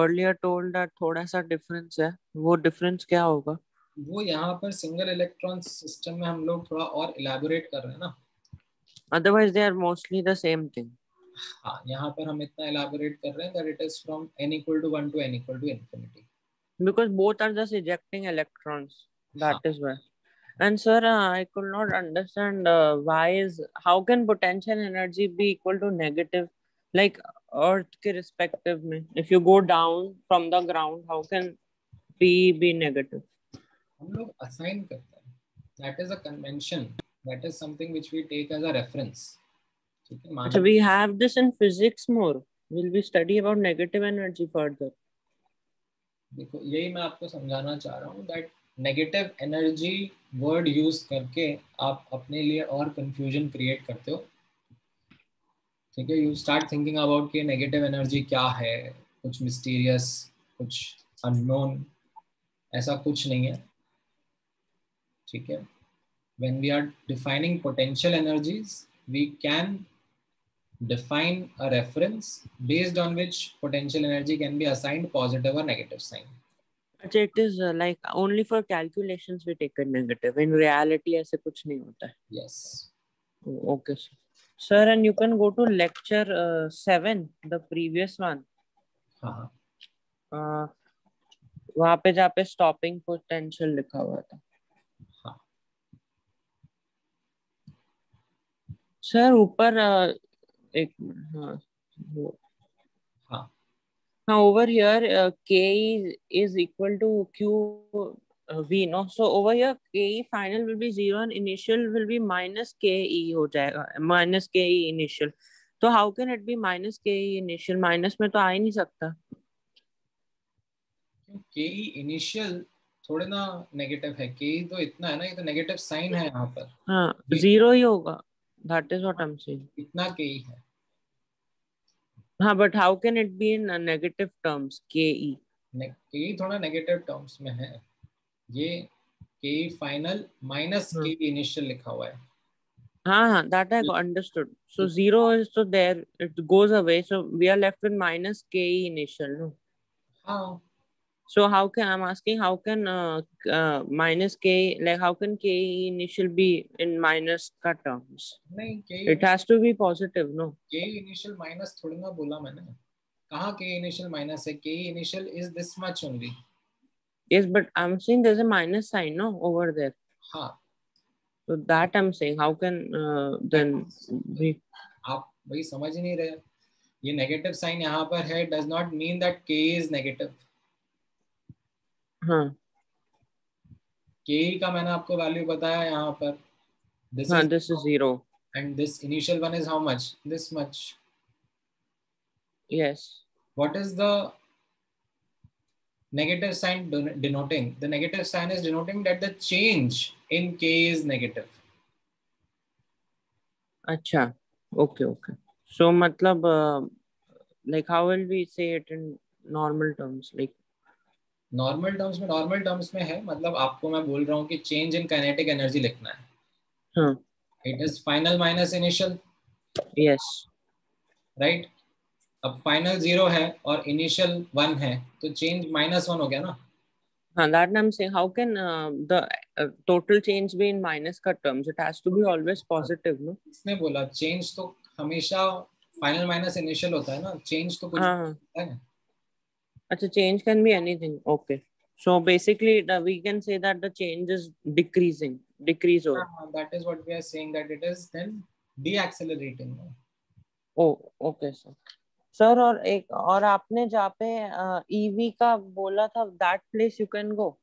earlier told that थोड़ा सा difference है। वो difference क्या होगा? वो यहाँ पर सिंगल इलेक्ट्रॉन सिस्टम में हम लोग थोड़ा और इलैबोरेट कर रहे हैं ना। Otherwise, they are mostly the same thing. हाँ, यहाँ पर हम इतना इलैबोरेट कर रहे हैं that it is from n equal to 1 to n equal to infinity. Because both are just ejecting electrons. That is why. And sir, I could not understand how can potential energy be equal to negative, like Earth के respective में? If you go down from the ground, how can P be negative? हम लोग assign करते हैं. That is a convention. That is something which we take as a reference. So we have this in physics more. Will we study about negative energy further? देखो, यही मैं आपको समझाना चाह रहा हूँ that negative energy word use करके आप अपने लिए और कंफ्यूजन क्रिएट करते हो, ठीक है? यू स्टार्ट थिंकिंग अबाउट कि नेगेटिव एनर्जी क्या है, कुछ मिस्टीरियस, कुछ अननोन, ऐसा कुछ नहीं है, ठीक है? When we are defining potential energies we can define a reference based on which potential energy can be assigned positive or negative sign. It is like only for calculations we take a negative. In reality, ऐसे कुछ नहीं होता है. Yes. Okay, sir. Sir, and you can go to lecture 7, the previous one. हाँ. वहाँ पे जहाँ पे stopping potential लिखा हुआ था. हाँ. Sir, ऊपर एक हाँ. हाँ. Now over here, K is equal to Q V, no? So over here, KE final will be 0 and initial will be minus KE हो जाएगा, minus KE initial. तो how can it be minus KE initial? Minus में तो आ ही नहीं सकता. KE initial थोड़े ना नेगेटिव है, KE तो इतना है ना, ये तो नेगेटिव साइन है यहाँ पर. हाँ, 0 ही होगा. That is what I'm saying. इतना KE है. हाँ, but how can it be in negative terms? KE. KE थोड़ा नेगेटिव टर्म्स में है. ये KE final minus KE initial लिखा हुआ है. हाँ, that I understood. So 0 is so there, it goes away. So we are left with minus KE initial, no? हाँ. So how can, I'm asking, how can minus K, like how can KE initial be in minus का terms? नहीं, KE it has to be positive, no? KE initial minus थोड़ी ना बोला मैंने. कहाँ KE initial minus है? KE initial is this much only. Yes, but I'm saying there's a minus sign, no, over there. हाँ. So that I'm saying, how can then be? आप वही समझ ही नहीं रहे. ये नेगेटिव साइन यहाँ पर है, does not mean that KE is negative. हाँ. KE का मैंने आपको वैल्यू बताया यहाँ पर. This is 0. And this initial one is how much? This much. Yes. What is the negative sign denoting? The negative sign is denoting that the change in K is negative. Acha. Okay. So matlab, like how will we say it in normal terms? Like normal terms में है, मतलब आपको मैं बोल रहा हूँ कि change in kinetic energy लिखना है. हाँ. It is final minus initial. Yes. Right? अब final 0 है और initial 1 है, तो change minus 1 हो गया ना? हाँ, that I'm saying, how can the total change be in minus का terms? It has to be always positive, no? इसने बोला change तो हमेशा final minus initial होता है ना? Change तो कुछ है ना? अच्छा, change can be anything. Okay. So basically, we can say that the change is decreasing. Decrease over. That is what we are saying, that it is then deaccelerating. Oh, okay, sir. Sir और आपने जहाँ पे EV का बोला था, that place you can go.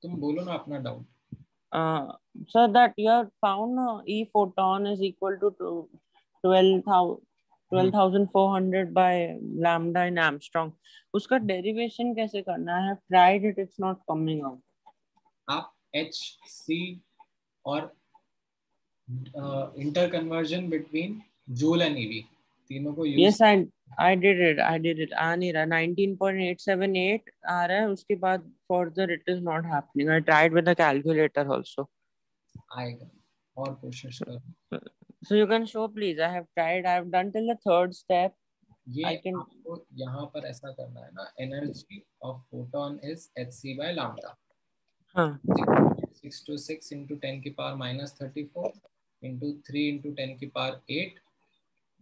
तुम बोलो ना अपना doubt. Sir, that you have found E photon is equal to 12,400 by lambda in Armstrong. उसका derivation कैसे करना है? Tried it, it's not coming out. आप HC और interconversion between Joule and EV तीनों को use. Yes, I did it. आ नहीं रहा. 19.878 आ रहा है. उसके बाद further it is not happening. I tried with the calculator also. आएगा और कोशिश करो. So you can show, please. I have tried. I have done till the third step. ये आपको यहाँ पर ऐसा करना है ना. Energy of photon is hc by lambda. हाँ. 626 into 10 की power minus 34 into 3 into 10 की power 8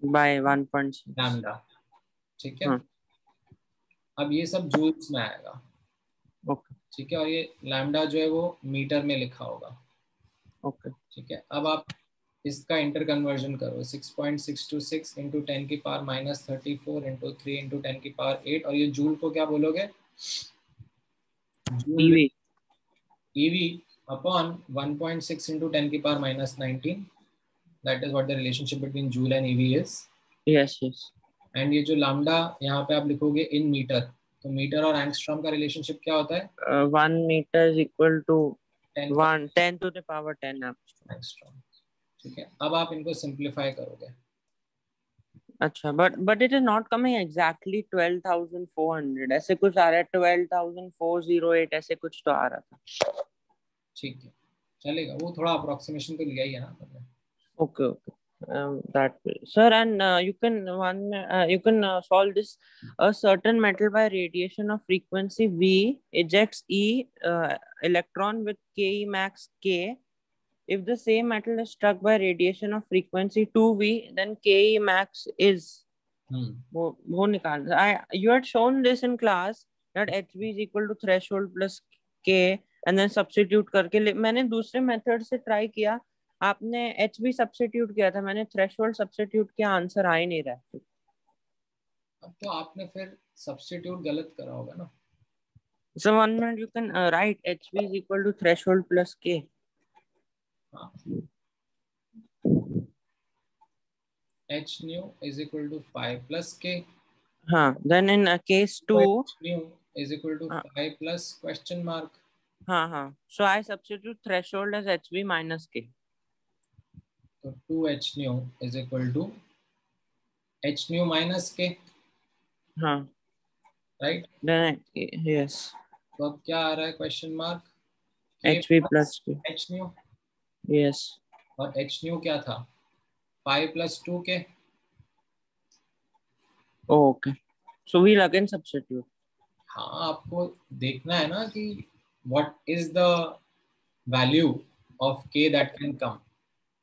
by 1.6 lambda. ठीक है. अब ये सब जूल्स में आएगा. ओके. ठीक है. और ये लैम्डा जो है वो मीटर में लिखा होगा. ओके. ठीक है. अब आप इसका इंटर कन्वर्जन करो. 6.626 into 10 की पावर minus 34 into 3 into 10 की पावर 8. और ये जूल को क्या बोलोगे? EV upon 1.6 into 10 की power minus 19. That is what the relationship between Joule and EV is. Yes. And ये जो लैम्डा यहाँ पे आप लिखोगे इन मीटर, तो मीटर और एंगस्ट्रॉम का रिलेशनशिप क्या होता है? 1 meter is equal to 10 to the power 10 angstrom. ठीक है. अब आप इनको सिंप्लीफाई करोगे. अच्छा, but it is not coming exactly 12,400. ऐसे कुछ आ रहा है. 12,408 ऐसे कुछ तो आ रहा था. ठीक है, चलेगा. वो थोड़ा अप्रोक्सीमेशन तो लिया ही है ना. Okay. That way. Sir, and you can solve this. A certain metal by radiation of frequency V ejects electron with Ke max K. If the same metal is struck by radiation of frequency 2V, then Ke max is वो निकाल. You had shown this in class that HV is equal to threshold plus K, and then substitute करके. मैंने दूसरे मेथड से ट्राई किया. आपने HV सब्स्टिट्यूट किया था, मैंने थ्रेशोल्ड सब्स्टिट्यूट किया, आंसर आ ही नहीं रहा है. अब तो आपने फिर सब्स्टिट्यूट गलत करा होगा ना. So 1 minute you can write HV is equal to threshold plus K. H nu is equal to 5 plus K. Then in case 2, H nu is equal to 5 plus question mark. So I substitute threshold as HV minus K. So 2H nu is equal to H nu minus K. Right? Then yes. तो अब क्या आ रहा है question mark? HV plus K. H nu. Yes. और H nu क्या था? 5 plus 2K. Okay. So we'll again substitute. हाँ, आपको देखना है ना कि what is the value of K that can come.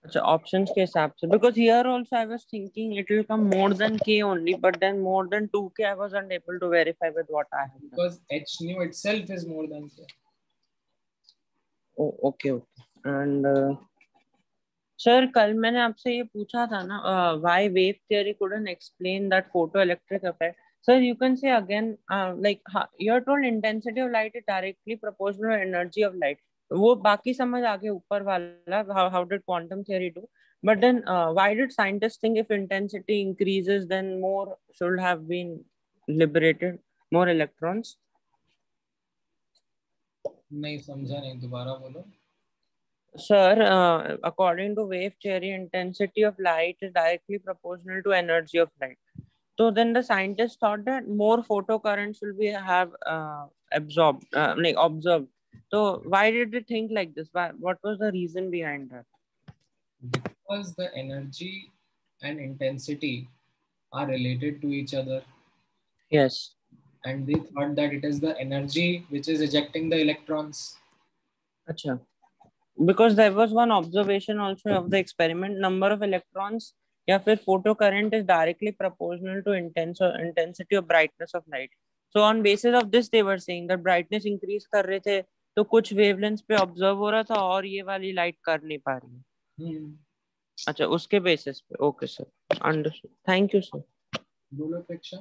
अच्छा, options के हिसाब से, because here also I was thinking it will come more than K only, but then more than 2K I was unable to verify with what I have done. Because H nu itself is more than K. Oh, okay. And sir, कल मैंने आपसे ये पूछा था ना, why wave theory couldn't explain that photoelectric effect. Sir, you can say again, like you are told intensity of light is directly proportional to energy of light. वो बाकी समझ आगे ऊपर वाला, how did quantum theory do? But then why did scientists think if intensity increases then more should have been liberated, more electrons? नहीं समझा, नहीं, दोबारा बोलो. Sir, according to wave theory, intensity of light is directly proportional to energy of light. So then the scientists thought that more photocurrents will be absorbed, like observed. So why did they think like this? What was the reason behind that? Because the energy and intensity are related to each other. Yes. And they thought that it is the energy which is ejecting the electrons. Acha. Because there was one observation also of the experiment, number of electrons या फिर photocurrent is directly proportional to intensity or brightness of light. So on basis of this they were saying that brightness increase कर रहे थे तो कुछ wavelengths पे observe हो रहा था और ये वाली light कर नहीं पा रही है. अच्छा, उसके basis पे. Okay sir, understood. Thank you sir. बोलो प्रेक्षा.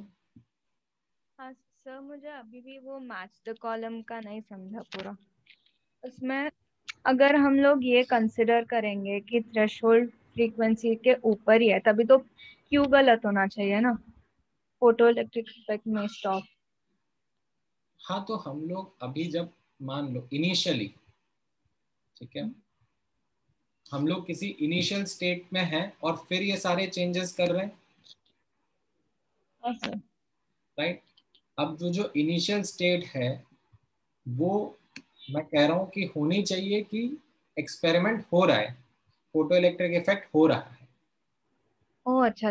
हाँ सर, मुझे अभी भी वो मैच द कॉलम का नहीं समझा पूरा. उसमें अगर हम लोग ये कंसिडर करेंगे कि थ्रेशोल्ड फ्रीक्वेंसी के ऊपर ही है, तभी तो क्यू गलत होना चाहिए ना, फोटो इलेक्ट्रिक इफेक्ट में स्टॉप. हाँ, तो हम लोग अभी जब मान लो इनिशियली, ठीक है, हम लोग किसी इनिशियल स्टेट में हैं और फिर ये सारे चेंजेस कर रहे हैं, राइट. अब जो इनिशियल स्टेट है वो मैं कह रहा हूँ कि होनी चाहिए कि एक्सपेरिमेंट हो रहा है, फोटो इलेक्ट्रिक इफेक्ट हो रहा है. ओह अच्छा,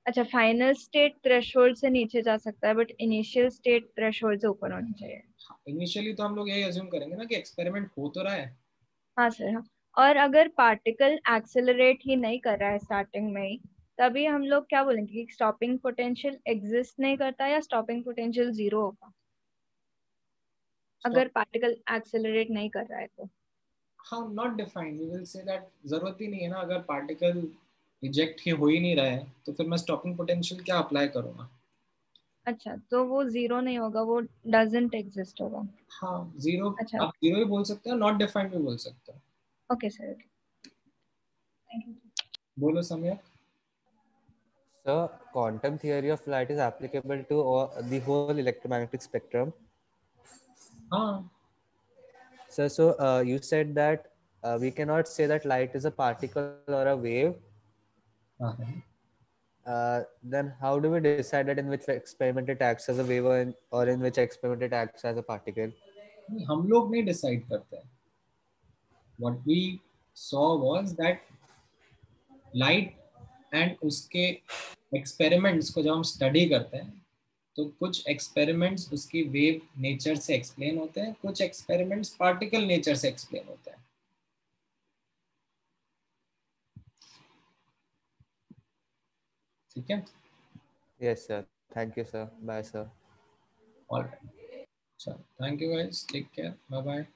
अच्छा फाइनल स्टेट थ्रेशोल्ड से नीचे जा सकता है बट इनिशियल स्टेट थ्रेशोल्ड से ऊपर होनी चाहिए. इनिशियली तो हम लोग यही अज्यूम करेंगे ना कि एक्सपेरिमेंट हो तो रहा है. हाँ सर, हाँ. और अगर पार्टिकल एक्सेलरेट ही नहीं कर रहा है स्टार्टिंग में ही, तभी हम लोग क्या बोलेंगे कि स्टॉपिंग पोटेंशियल एग्जिस्ट नहीं करता या स्टॉपिंग पोटेंशियल जीरो होगा अगर पार्टिकल एक्सेलरेट नहीं कर रहा है तो. हाँ, not defined. We will see that जरूरत ही नहीं है ना. अगर पार्टिकल इजेक्ट ही हो ही नहीं रहा है तो फिर मैं स्टॉपिंग पोटेंशियल क्या अप्लाई करूंगा. अच्छा, तो वो जीरो नहीं होगा, वो डजंट एग्जिस्ट होगा. हाँ, जीरो. अच्छा, आप जीरो ही बोल सकते हो, नॉट डिफाइंड भी बोल सकते हो. Okay sir, thank you. बोलो सम्यक. So, quantum theory of light is applicable to the whole electromagnetic spectrum. So you said that we cannot say that light is a particle or a wave. Then how do we decide that in which experiment it acts as a wave or in which experiment it acts as a particle? हम लोग नहीं डिसाइड करते हैं. What we saw was that light and उसके एक्सपेरिमेंट्स को जब हम स्टडी करते हैं तो कुछ एक्सपेरिमेंट्स उसकी वेव नेचर से एक्सप्लेन होते हैं, कुछ एक्सपेरिमेंट्स पार्टिकल नेचर से एक्सप्लेन होते हैं. ठीक है. Yes sir, thank you sir, bye sir. All right. So thank you guys, take care, bye bye.